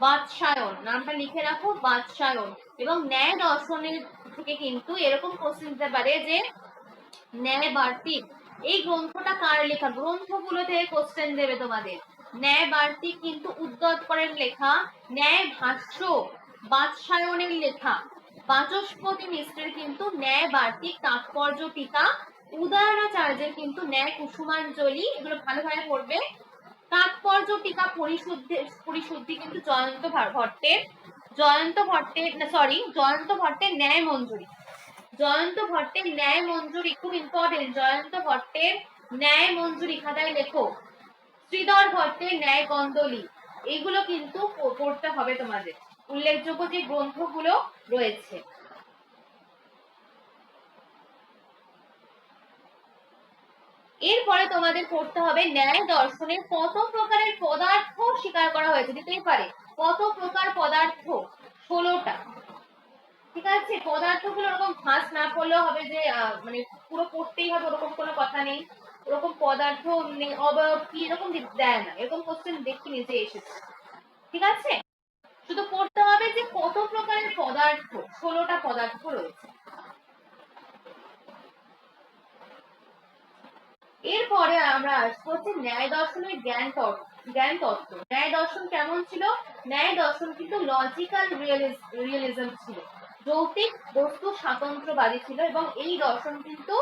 বাৎসায়ন, নামটা লিখে রাখো, বাৎসায়ন। এবং ন্যায় দর্শনের থেকে কিন্তু এরকম কোশ্চেন দিতে পারে যে ন্যায় বার্তিক, এই গ্রন্থটা কার লেখা? গ্রন্থগুলো থেকে কোশ্চেন দেবে তোমাদের। ন্যায় বার্তিক কিন্তু উদ্যোতকরের লেখা, ন্যায় ভাষ্য বাৎসায়নের লেখা, বাচস্পতি মিশ্রের কিন্তু ন্যায় বার্তিক তাৎপর্য টিকা, উদয়নাচার্যের কিন্তু ন্যায় কুসুমাঞ্জলি, এগুলো ভালোভাবে পড়বে। তাৎপর্য টিকা পরিশুদ্ধি কিন্তু জয়ন্ত ভট্টের, জয়ন্ত ভট্টের ন্যায় মঞ্জুরি, জয়ন্ত ভট্টের ন্যায় মঞ্জুরি খুব ইম্পর্টেন্ট। জয়ন্ত ভট্টের ন্যায় মঞ্জুরি খাতায় লেখো। শ্রীধর ভট্টের ন্যায় গন্ধলি, এইগুলো কিন্তু পড়তে হবে তোমাদের, উল্লেখযোগ্য যে গ্রন্থগুলো রয়েছে। এরপরে তোমাদের পড়তে হবে ন্যায় দর্শনের কত প্রকারের পদার্থ স্বীকার করা হয়েছে, দিতেই পারে কত প্রকার পদার্থ, 16টা। ঠিক আছে, পদার্থগুলো ওরকম ভাঁজ না পড়লেও হবে যে মানে পুরো পড়তেই হবে ওরকম কোনো কথা নেই। ওরকম পদার্থ অবয়ব কি এরকম দেয় না, এরকম কোশ্চেন দেখিনি যে এসেছে। ঠিক আছে, শুধু পড়তে হবে যে কত প্রকারের পদার্থ, 16টা পদার্থ রয়েছে। এরপরে আমরা আসবো হচ্ছে ন্যায় দর্শনের জ্ঞান তত্ত্ব। ন্যায় দর্শন কেমন ছিল? ন্যায় দর্শন কিন্তু লজিক্যাল রিয়েলিজম ছিল। যৌক্তিক বস্তু স্বাতন্ত্র্যবাদী ছিল এবং এই দর্শন কিন্তু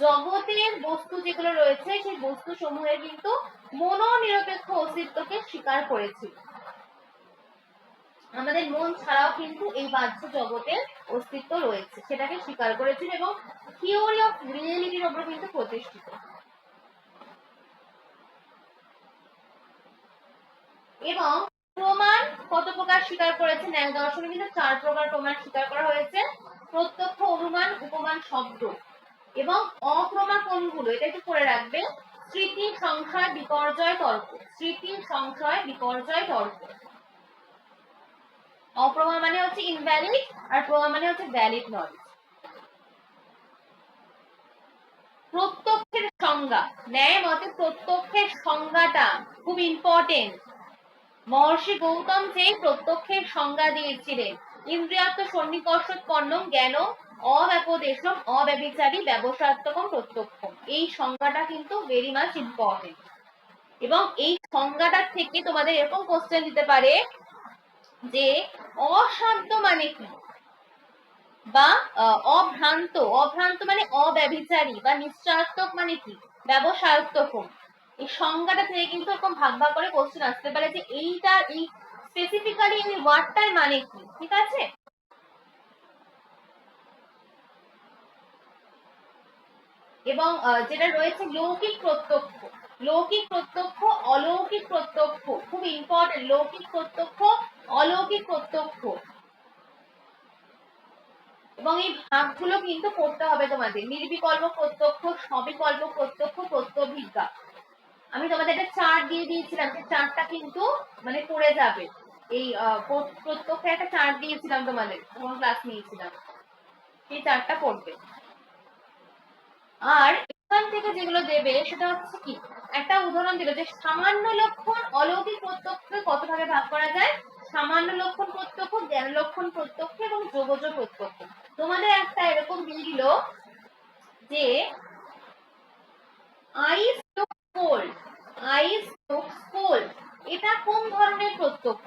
জগতের বস্তু যেগুলো রয়েছে সেই বস্তু সমূহের কিন্তু মনোনিরপেক্ষ অস্তিত্বকে স্বীকার করেছিল। আমাদের মন ছাড়াও কিন্তু এই বাহ্য জগতের অস্তিত্ব রয়েছে সেটাকে স্বীকার করেছিল এবং থিওরি অফ রিয়েলিটির উপর কিন্তু প্রতিষ্ঠিত। এবং প্রমাণ কত প্রকার স্বীকার করেছে? ন্যায় দর্শনে কিন্তু 4 প্রকার প্রমাণ স্বীকার করা হয়েছে। প্রত্যক্ষ, অনুমান, উপমান, শব্দ এবং অপ্রমা কোনগুলো এটা একটু করে রাখবে। স্মৃতি, সংশয়, বিপর্যয়, তর্ক। স্মৃতি, সংশয়, বিপর্যয়, তর্ক। অপ্রমা মানে হচ্ছে ইনভ্যালিড আর প্রমা মানে হচ্ছে ভ্যালিড নলেজ। প্রত্যক্ষের সংজ্ঞা, ন্যায় মতে প্রত্যক্ষের সংজ্ঞাটা খুব ইম্পর্টেন্ট। মহর্ষি গৌতম যে প্রত্যক্ষের সংজ্ঞা দিয়েছিলেন, ইন্দ্রিয়ার্থ সন্নিকর্ষোৎপন্ন জ্ঞান অব্যপদেশম অব্যভিচারী ব্যবসাত্মকম প্রত্যক্ষম, এই সংজ্ঞাটা কিন্তু ভেরি মাচ ইম্পর্টেন্ট। এবং এই সংজ্ঞাটার থেকে তোমাদের এরকম কোশ্চেন দিতে পারে যে অসাধ্য মানে কি, বা অভ্রান্ত, অভ্রান্ত মানে অব্যভিচারী, বা নিশ্চয়াত্মক মানে কি, ব্যবসায়ত্মকম। এই সংজ্ঞাটা থেকে কিন্তু এরকম ভাগ ভাগ করে কোশ্চেন আসতে পারে যে এইটা এই স্পেসিফিক্যালি এই ওয়ার্ডটার মানে কি। ঠিক আছে? এবং যেটা রয়েছে লৌকিক প্রত্যক্ষ, লৌকিক প্রত্যক্ষ, অলৌকিক প্রত্যক্ষ, খুব ইম্পর্টেন্ট। লৌকিক প্রত্যক্ষ, অলৌকিক প্রত্যক্ষ, এবং এই ভাগগুলো কিন্তু করতে হবে তোমাদের। নির্বিকল্প প্রত্যক্ষ, সবিকল্প প্রত্যক্ষ, প্রত্যভিজ্ঞা। আমি তোমাদের একটা চার্ট দিয়ে দিয়েছিলাম, সেই চার্টটা কিন্তু মানে পড়ে যাবে। এই প্রত্যক্ষে একটা চার্ট দিয়েছিলাম তোমাদের, যখন ক্লাস নিয়েছিলাম, সেই চার্টটা পড়বে। আর এখান থেকে যেগুলো দেবে সেটা হচ্ছে কি, একটা উদাহরণ দিল যে সামান্য লক্ষণ অলৌকিক প্রত্যক্ষকে কত ভাগে ভাগ করা যায়। সামান্য লক্ষণ প্রত্যক্ষ, জ্ঞান লক্ষণ প্রত্যক্ষ এবং যোগজ প্রত্যক্ষ। তোমাদের একটা এরকম দিয়ে দিল যে আইস লুকস কোল্ড, আইস লুকস কোল্ড, এটা কোন ধরনের প্রত্যক্ষ?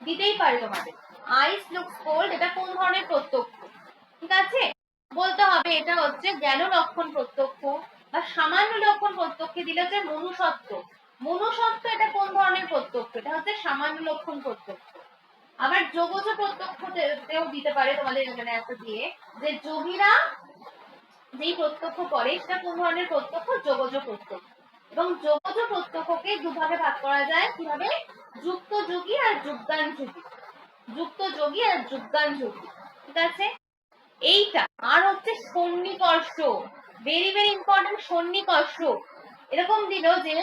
দিতেই পারে তোমাদের। আইস লুকস কোল্ড এটা কোন ধরনের প্রত্যক্ষ? ঠিক আছে, বলতে হবে এটা হচ্ছে জ্ঞান লক্ষণ প্রত্যক্ষ। বা সামান্য লক্ষণ প্রত্যক্ষে দিলে হচ্ছে মনুসত্ব, মনুসত্ব এটা কোন ধরনের প্রত্যক্ষ? এটা হচ্ছে সামান্য লক্ষণ প্রত্যক্ষ। আবার যোগজ প্রত্যক্ষতেও দিতে পারে তোমাদের এখানে একটা দিয়ে, যে যোগীরা যেই প্রত্যক্ষ করে সেটা কোন ধরনের প্রত্যক্ষ? যোগজ প্রত্যক্ষ। এবং যোগজ প্রত্যক্ষকে দুভাগে ভাগ করা যায়, কিভাবে? যুক্ত যোগী আর যুগদান যোগী, যুক্ত যোগী আর যুগদান যোগী। ঠিক আছে, এইটা। আর হচ্ছে সন্নিকর্ষ, ভেরি ভেরি ইম্পর্টেন্ট। সন্নিকর্ষ এরকম দিল যে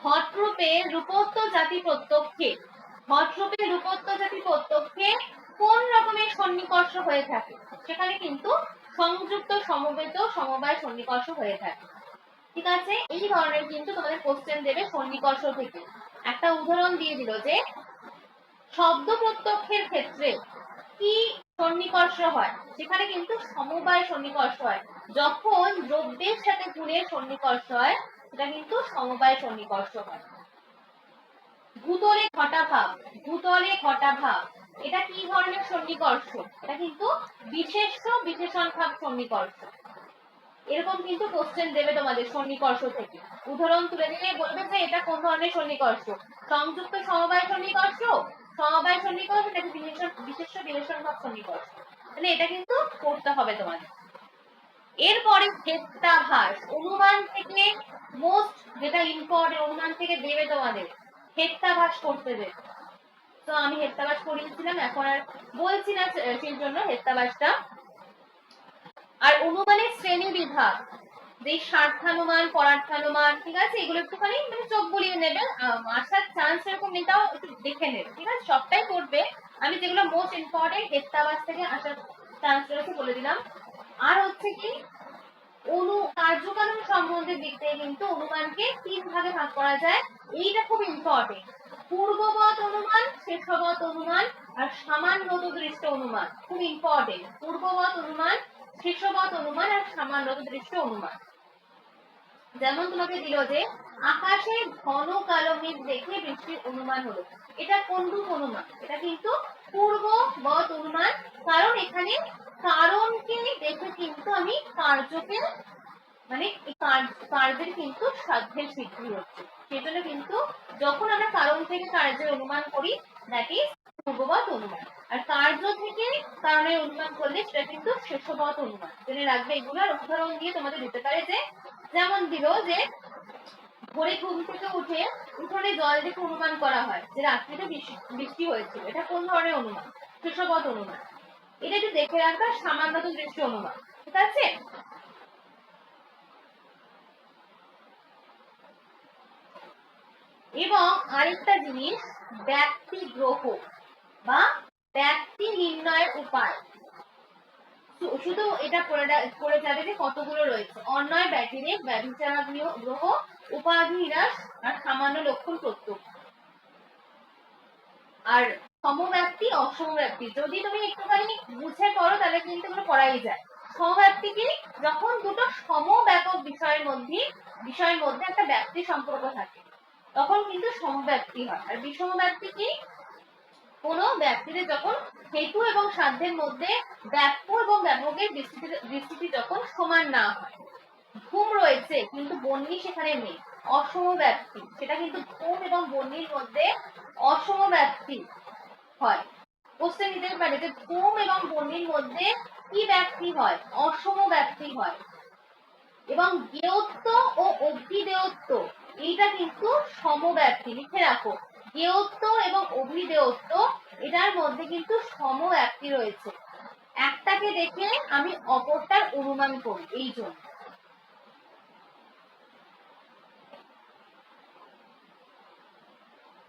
ঘটরূপে রূপত্ব জাতি প্রত্যক্ষে, ঘটরূপে রূপত্ব জাতি প্রত্যক্ষে কোন রকমের সন্নিকর্ষ হয়ে থাকে? সেখানে কিন্তু সংযুক্ত, সমবেত, সমবায় সন্নিকর্ষ হয়ে থাকে। ঠিক আছে, এই ধরনের কিন্তু তোমাদের কোশ্চেন দেবে সন্নিকর্ষ থেকে। একটা উদাহরণ দিয়ে দিল যে শব্দ প্রত্যক্ষের ক্ষেত্রে কি সন্নিকর্ষ হয়? সেখানে কিন্তু সমবায় সন্নিকর্ষ হয়। যখন দ্রব্যের সাথে গুণের সন্নিকর্ষ হয় সেটা কিন্তু সমবায় সন্নিকর্ষ হয়। ভূতলে ঘটাভাব, ভূতলে ঘটাভাব এটা কি ধরনের সন্নিকর্ষ? এটা কিন্তু বিশেষ্য বিশেষণ ভাব সন্নিকর্ষ। এরকম কিন্তু কোশ্চেন দেবে তোমাদের সন্নিকর্ষ থেকে। উদাহরণ তুলে দিলে বলবে যে এটা কোন ধরনের সন্নিকর্ষ? সংযুক্ত সমবায় সন্নিকর্ষ, সমবায় সন্নিকর্ষ, এটা বিশেষ্য বিশেষণ ভাব সন্নিকর্ষ। তাহলে এটা কিন্তু করতে হবে তোমাদের। এরপরে ক্ষেত্রাভাস, অনুমান থেকে মোস্ট যেটা ইম্পর্টেন্ট, অনুমান থেকে দেবে তোমাদের ক্ষেত্রাভাস করতে দেবে। তো আমি ক্ষেত্রাভাস করিয়েছিলাম, এখন আর বলছি না সেই জন্য ক্ষেত্রাভাসটা। আর অনুমানের শ্রেণী বিভাগ, যে স্বার্থানুমান, পরার্থানুমান, ঠিক আছে, এগুলো একটুখানি মানে চোখ বুলিয়ে নেবে, আসার চান্স এরকম নেতাও একটু দেখে নেবে। ঠিক আছে, সবটাই করবে, আমি যেগুলো মোস্ট ইম্পর্টেন্ট ক্ষেত্রাভাস থেকে আসার চান্স রয়েছে বলে দিলাম। আর হচ্ছে কি কার্যকারণ সম্বন্ধের দিক থেকে কিন্তু অনুমানকে 3 ভাগে ভাগ করা যায়। এইটা খুব ইম্পর্টেন্ট। পূর্ববৎ অনুমান, শেষবৎ অনুমান আর সামান্যত দৃষ্ট অনুমান, খুব ইম্পর্টেন্ট। পূর্ববৎ অনুমান, শেষবৎ অনুমান আর সামান্যত দৃষ্ট অনুমান। যেমন তোমাকে দিল যে আকাশে ঘন কালো মেঘ দেখে বৃষ্টির অনুমান হলো। এটা কোন রূপ অনুমান? এটা কিন্তু পূর্ববৎ অনুমান, কারণ এখানে কারণকে দেখে কিন্তু আমি কার্যকে মানে কার্যের কিন্তু সাধ্যের সিদ্ধি হচ্ছে। সেজন্য কিন্তু যখন আমরা কারণ থেকে কার্যের অনুমান করি দ্যাট ইজ পূর্ববৎ অনুমান, আর কার্য থেকে কারণের অনুমান করলে সেটা কিন্তু শেষবৎ অনুমান। জেনে রাখবে এগুলোর উদাহরণ দিয়ে তোমাদের দিতে পারে, যে যেমন দিল যে ভোরে ঘুম থেকে উঠে উঠোনে জল দেখে অনুমান করা হয় যে রাত্রিতে বৃষ্টি হয়েছিল। এটা কোন ধরনের অনুমান? শেষবৎ অনুমান। এটা একটু দেখে রাখবা, সামান্যত দৃষ্টি অনুমান। ঠিক আছে? এবং আরেকটা জিনিস, ব্যক্তি গ্রহ বা ব্যক্তি নির্ণয়ের উপায়। শুধু এটা করে যাবে যে কতগুলো রয়েছে: অন্যয় ব্যতিরেক, ব্যভিচার গ্রহ, উপাধি হ্রাস, আর সামান্য লক্ষণ প্রত্যক্ষ। আর সমব্যাপ্তি, অসমব্যাপ্তি যদি তুমি একটুখানি বুঝে করো তাহলে কিন্তু এগুলো করাই যায়। সমব্যাপ্তি কি? যখন দুটো সমব্যাপক বিষয়ের মধ্যে একটা ব্যাপ্তি সম্পর্ক থাকে তখন কিন্তু সমব্যাপ্তি হয়। আর বিষমব্যাপ্তি কি? কোনো ব্যক্তিদের যখন হেতু এবং সাধ্যের মধ্যে ব্যাপ্য এবং ব্যাপকের বিস্তৃতি যখন সমান না হয়। ঘুম রয়েছে কিন্তু বন্যি সেখানে নেই, অসমব্যাপ্তি। সেটা কিন্তু ঘুম এবং বন্যির মধ্যে অসমব্যাপ্তি হয়। কোশ্চেন নিতে পারে যে ঘুম এবং বন্যির মধ্যে কি ব্যাপ্তি হয়? অসমব্যাপ্তি হয়। এবং জ্ঞেয়ত্ব ও অভিধেয়ত্ব এইটা কিন্তু সমব্যাপ্তি। লিখে রাখো, জ্ঞেয়ত্ব এবং অভিধেয়ত্ব এটার মধ্যে কিন্তু সমব্যাপ্তি রয়েছে। একটাকে দেখে আমি অপরটার অনুমান করি। এই জন্য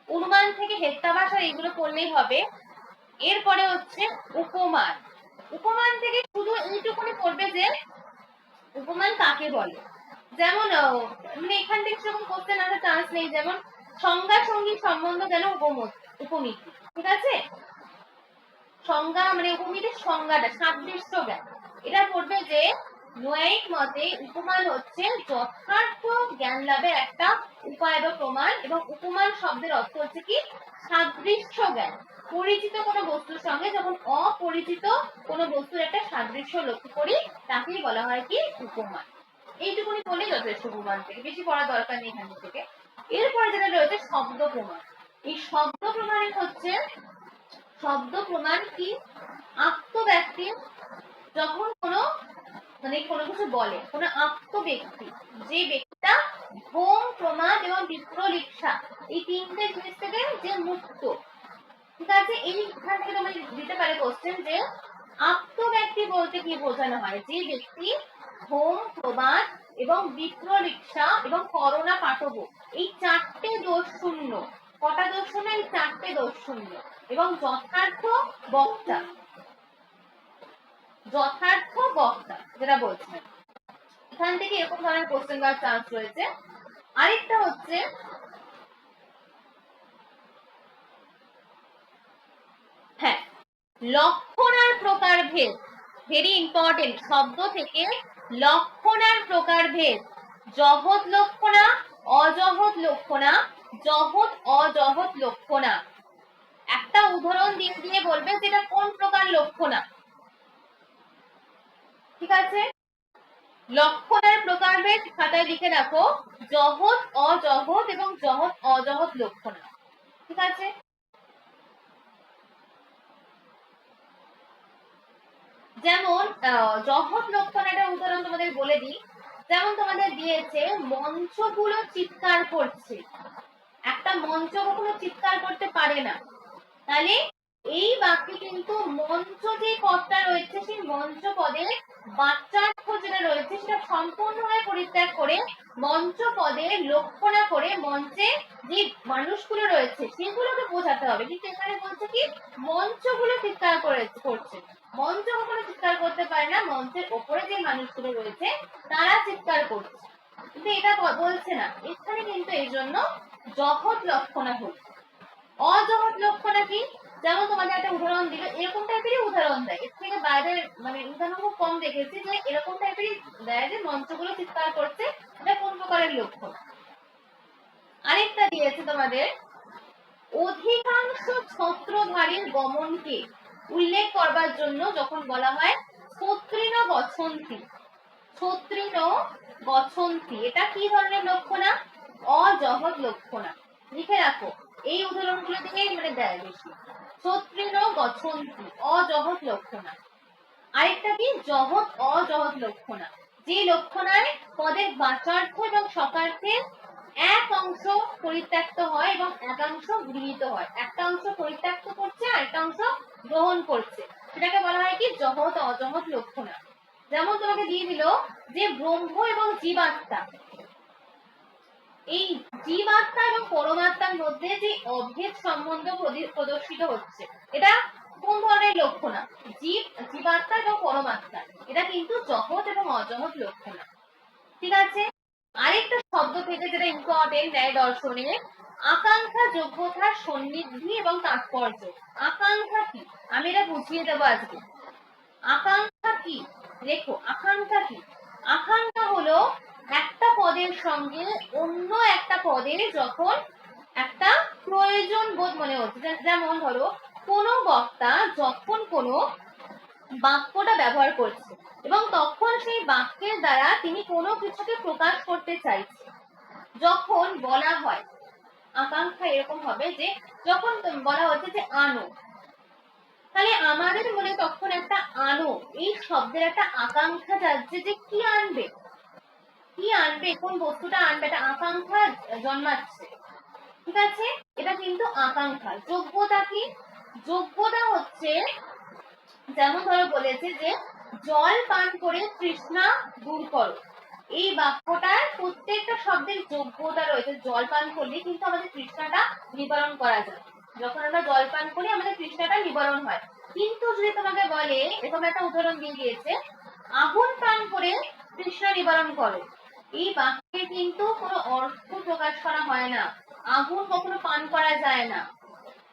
অনুমান থেকে হেত্যাভাস আর এইগুলো করলেই হবে। এরপরে হচ্ছে উপমান। উপমান থেকে শুধু এইটুকুনি করবে যে উপমান কাকে বলে। যেমন মানে এখান থেকে সেরকম কোশ্চেন আসার চান্স নেই। যেমন সংজ্ঞা সঙ্গী সম্বন্ধ যেন উপমিতি। ঠিক আছে? সংজ্ঞা মানে উপমিতির সংজ্ঞাটা সাদৃশ্য জ্ঞান। এটা করবে যে নৈয়ায়িক মতে উপমান হচ্ছে যথার্থ জ্ঞান লাভের একটা উপায় বা প্রমাণ, এবং উপমান শব্দের অর্থ হচ্ছে কি? সাদৃশ্য জ্ঞান। পরিচিত কোনো বস্তুর সঙ্গে যখন অপরিচিত কোনো বস্তুর একটা সাদৃশ্য লক্ষ্য করি তাকেই বলা হয় কি? উপমান। এইটুকুনি করলেই যথেষ্ট উপমান থেকে, বেশি পড়ার দরকার নেই এখান থেকে। এরপরে যেটা রয়েছে শব্দ প্রমাণ। এই শব্দ প্রমাণ হচ্ছে, শব্দ প্রমাণ কি? আত্মব্যক্তি যখন কোনো কোনো কিছু বলে, কোনো আত্মব্যক্তি, যে ব্যক্তিটা ভ্রম, প্রমাদ এবং বিপ্রলিপ্সা এই তিনটে জিনিস থেকে যে মুক্ত। ঠিক আছে? এইখান থেকে তোমার দিতে পারে কোশ্চেন যে আত্মব্যক্তি বলতে কি বোঝানো হয়? যে ব্যক্তি ভ্রম, প্রমাদ এবং বিপ্রলিপ্সা এবং করোনা পাঠব এই চারটে দোষ শূন্য। কটা দোষ শূন্য? এই চারটে দোষ শূন্য। এবং যথার্থ বক্তা, যথার্থ বক্তা যেটা বলছিলেন, এখান থেকে এরকম ধরনের কোশ্চেন করার চান্স রয়েছে। আরেকটা হচ্ছে হ্যাঁ, লক্ষণ আর প্রকারভেদ। Very important. শব্দ থেকে লক্ষণ আর প্রকারভেদ। জহৎ লক্ষণা, অজহৎ লক্ষণা, জহৎ অজহৎ লক্ষণা। একটা উদাহরণ দিয়ে দিয়ে বলবে যেটা কোন প্রকার লক্ষণা। ঠিক আছে? লক্ষণ আর প্রকারভেদ খাতায় লিখে রাখো, জহৎ অজহৎ এবং জহৎ অজহৎ লক্ষণা। ঠিক আছে? যেমন জহৎ লক্ষণাটা উদাহরণ তোমাদের বলে দিই। যেমন তোমাদের দিয়েছে মঞ্চগুলো চিৎকার করছে। একটা মঞ্চ কখনো চিৎকার করতে পারে না। তাহলে এই বাক্যে কিন্তু মঞ্চ যে পদটা রয়েছে সেই মঞ্চ পদে বাচ্চার্থ যেটা রয়েছে সেটা সম্পূর্ণভাবে পরিত্যাগ করে মঞ্চ পদে লক্ষণা করে মঞ্চে যে মানুষগুলো রয়েছে সেগুলোকে বোঝাতে হবে। কিন্তু এখানে বলছে কি মঞ্চগুলো চিৎকার করছে। মঞ্চ কখনো চিৎকার করতে পারে না, মঞ্চের ওপরে যে মানুষগুলো রয়েছে তারা চিৎকার করছে। কিন্তু এটা বলছে না এখানে, কিন্তু এই জন্য জহৎ লক্ষণা হচ্ছে। অজহৎ লক্ষণা কি? যেমন তোমাদের একটা উদাহরণ দিল, এরকম টাইপেরই উদাহরণ দেয়। এর থেকে বাইরের উদাহরণ খুব কম দেখেছি যে এরকম টাইপেরই দেয় যে মঞ্চগুলো চিৎকার করছে, এটা কোন প্রকারের লক্ষণ। আরেকটা দিয়েছে তোমাদের অধিকাংশ ছত্রধারীর গমনকে উল্লেখ করবার জন্য যখন বলা হয় ছত্রিণ গচ্ছন্তি। ছত্রিণ গচ্ছন্তি এটা কি ধরনের লক্ষণা? অজহৎ লক্ষণা। লিখে রাখো, এই উদাহরণগুলো থেকে মানে দেয় বেশি। ছত্রিণ গচ্ছন্তি অজহৎ লক্ষণা। আরেকটা কি? জহৎ অজহৎ লক্ষণা। যে লক্ষণায় পদের বাচার্থ এবং সকার্থের এক অংশ পরিত্যক্ত হয় এবং একাংশ গৃহীত হয়। একটা অংশ পরিত্যক্ত করছে আর একটা অংশ গ্রহণ করছে, সেটাকে বলা হয় কি? জহৎ অজহৎ লক্ষণা। যেমন তোমাকে দিয়ে দিল যে ব্রহ্ম এবং জীবাত্মা, এই জীবাত্মা এবং পরমাত্মার মধ্যে যে অভেদ সম্বন্ধ প্রদর্শিত হচ্ছে, এটা কোন ধরনের লক্ষণা? জীবাত্মা এবং পরমাত্মা, এটা কিন্তু জহৎ এবং অজহৎ লক্ষণা। ঠিক আছে। আরেকটা শব্দ থেকে যেটা ইম্পর্টেন্ট ন্যায় দর্শনে, আকাঙ্ক্ষা যোগ্যতার সন্নিধি এবং তাৎপর্য। আকাঙ্ক্ষা কি? আমি এটা বুঝিয়ে দেবো আজকে। আকাঙ্ক্ষা কি? লেখো, আকাঙ্ক্ষা কি? আকাঙ্ক্ষা হলো একটা পদের সঙ্গে অন্য একটা পদের যখন একটা প্রয়োজন বোধ মনে হচ্ছে। যেমন ধরো, কোনো বক্তা যখন কোনো বাক্যটা ব্যবহার করছে এবং তখন সেই বাক্যের দ্বারা তিনি কোনো কিছুকে প্রকাশ করতে চাইছে, যখন বলা হয় আকাঙ্ক্ষা এরকম হবে যে যখন বলা হচ্ছে যে আনো, তাহলে আমাদের মনে তখন একটা আনো এই শব্দের একটা আকাঙ্ক্ষা যাচ্ছে যে কি আনবে, কি আনবে, কোন বস্তুটা আনবে, এটা আকাঙ্ক্ষা জন্মাচ্ছে। ঠিক আছে, এটা কিন্তু আকাঙ্ক্ষা। যোগ্যতা কি? যোগ্যতা হচ্ছে, যেমন ধরো বলেছে যে জল পান করে তৃষ্ণা দূর করো, এই বাক্যটার প্রত্যেকটা শব্দের যোগ্যতা রয়েছে। জল পান করলে কিন্তু আমাদের তৃষ্ণাটা নিবারণ করা যায়। যখন আমরা জল পান করি আমাদের তৃষ্ণাটা নিবারণ হয়। কিন্তু যদি তোমাকে বলে, এরকম একটা উদাহরণ দিয়ে দিয়েছে, আগুন পান করে তৃষ্ণা নিবারণ করো, এই বাক্যে কিন্তু কোনো অর্থ প্রকাশ করা হয় না। আগুন কখনো পান করা যায় না,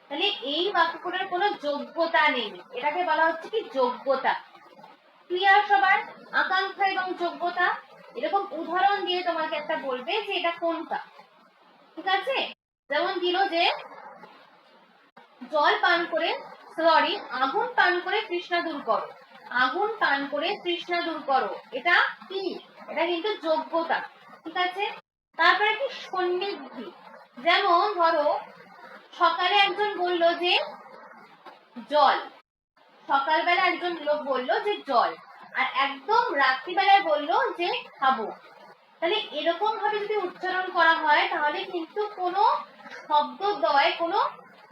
তাহলে এই বাক্যটার কোনো যোগ্যতা নেই। এটাকে বলা হচ্ছে কি? যোগ্যতা। ক্লিয়ার সবার? আকাঙ্ক্ষা এবং যোগ্যতা। এরকম উদাহরণ দিয়ে তোমাকে একটা বলবে যে এটা কোনটা। ঠিক আছে, যেমন দিল যে জল পান করে, সরি, আগুন পান করে তৃষ্ণা দূর করো। আগুন পান করে তৃষ্ণা দূর করো, এটা কি? এটা কিন্তু যোগ্যতা। ঠিক আছে। তারপরে কি? সন্নিধি। যেমন ধরো, সকালে একজন বলল যে জল, সকালবেলা একজন লোক বললো যে জল, আর একদম রাত্রিবেলায় বললো যে খাবো। তাহলে এরকম ভাবে যদি উচ্চারণ করা হয় তাহলে কিন্তু কোনো শব্দদ্বয়, কোনো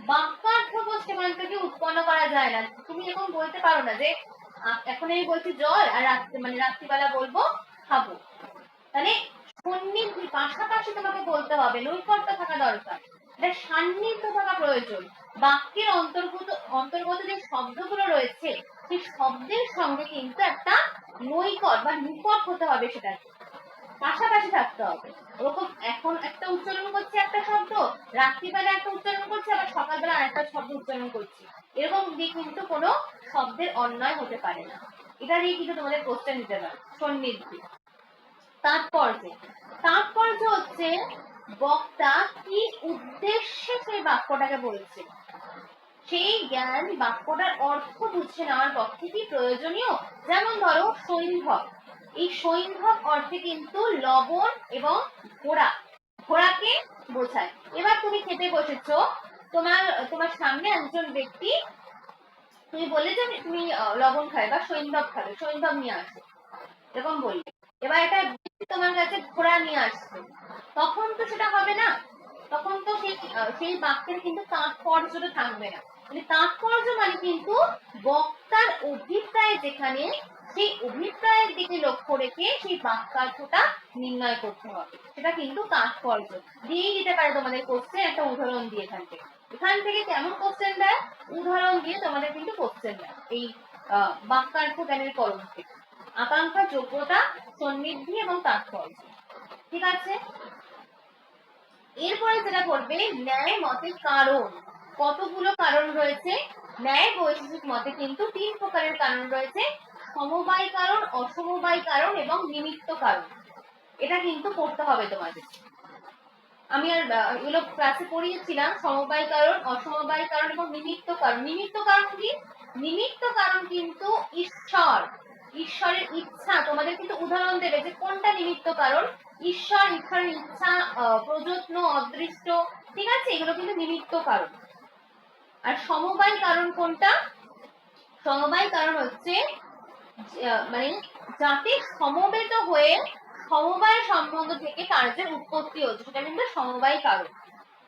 বাক্যার্থক সীমান্তকে উৎপন্ন করা যায় না। তুমি এরকম বলতে পারো না যে এখন আমি বলছি জল আর রাত্রিবেলা বলবো খাবো। তাহলে সন্নিধি, পাশাপাশি তোমাকে বলতে হবে, নৈকট্য থাকা দরকার, এটা সান্নিধ্য থাকা প্রয়োজন। বাক্যের অন্তর্গত যে শব্দগুলো রয়েছে সেই শব্দের সঙ্গে কিন্তু একটা নৈকট বা নিকট হতে হবে, সেটাকে পাশাপাশি থাকতে হবে। ওরকম এখন একটা উচ্চারণ করছে একটা শব্দ, রাত্রিবেলা একটা উচ্চারণ করছে, আবার সকালবেলা আরেকটা শব্দ উচ্চারণ করছি, এরকম দিয়ে কিন্তু কোনো শব্দের অন্যায় হতে পারে না। এটা দিয়ে কিন্তু তোমাদের কোশ্চেন দিতে পারে। সন্নিধি। তাৎপর্য। তাৎপর্য হচ্ছে বক্তা কি উদ্দেশ্যে সেই বাক্যটাকে বলছে, সেই জ্ঞান বাক্যটার অর্থ বুঝে নেওয়ার পক্ষে কি প্রয়োজনীয়। যেমন ধরো সৈন্ধব, এই সৈন্ধব অর্থে কিন্তু লবণ এবং ঘোড়া, ঘোড়াকে বোঝায়। এবার তুমি খেতে বসেছো, তোমার সামনে একজন ব্যক্তি, তুমি বললে যে তুমি লবণ খাবে বা সৈন্ধব খাবে, সৈন্ধব নিয়ে আসো, এরকম বললে। এবার এটা তোমার কাছে ঘোড়া নিয়ে আসছে, তখন তো সেটা হবে না, তখন তো সেই বাক্যের কিন্তু তাৎপর্যটা থাকবে না। মানে তাৎপর্য মানে কিন্তু বক্তার অভিপ্রায় যেখানে, সেই অভিপ্রায়ের দিকে লক্ষ্য রেখে সেই বাক্যার্থটা নির্ণয় করতে হবে, সেটা কিন্তু তাৎপর্য। দিয়েই দিতে পারে তোমাদের কোশ্চেন, একটা উদাহরণ দিয়ে এখান থেকে কেমন কোশ্চেন দেয়, উদাহরণ দিয়ে তোমাদের কিন্তু কোশ্চেন দেয় এই বাক্যার্থ জ্ঞানের কলম থেকে। আকাঙ্ক্ষা, যোগ্যতা, সন্নিধি এবং তাৎপর্য। ঠিক আছে। এরপরে যেটা করবে, ন্যায় মতে কারণ। কতগুলো কারণ রয়েছে? ন্যায় বৈশেষিক মতে কিন্তু 3 প্রকারের কারণ রয়েছে: সমবায় কারণ, অসমবায় কারণ এবং নিমিত্ত কারণ। এটা কিন্তু পড়তে হবে তোমাদের। আমি আর এগুলো ক্লাসে পড়িয়েছিলাম, সমবায় কারণ, অসমবায় কারণ এবং নিমিত্ত কারণ। নিমিত্ত কারণ কি? নিমিত্ত কারণ কিন্তু ঈশ্বর, ঈশ্বরের ইচ্ছা। তোমাদের কিন্তু উদাহরণ দেবে যে কোনটা নিমিত্ত কারণ। ঈশ্বরের ইচ্ছা, প্রযত্ন, অদৃষ্ট, ঠিক আছে, এগুলো কিন্তু নিমিত্ত কারণ। আর সমবায় কারণ কোনটা? সমবায় কারণ হচ্ছে মানে যাতে সমবেত হয়ে সমবায় সম্বন্ধ থেকে কার্যের উৎপত্তি হচ্ছে, সেটা কিন্তু সমবায় কারণ।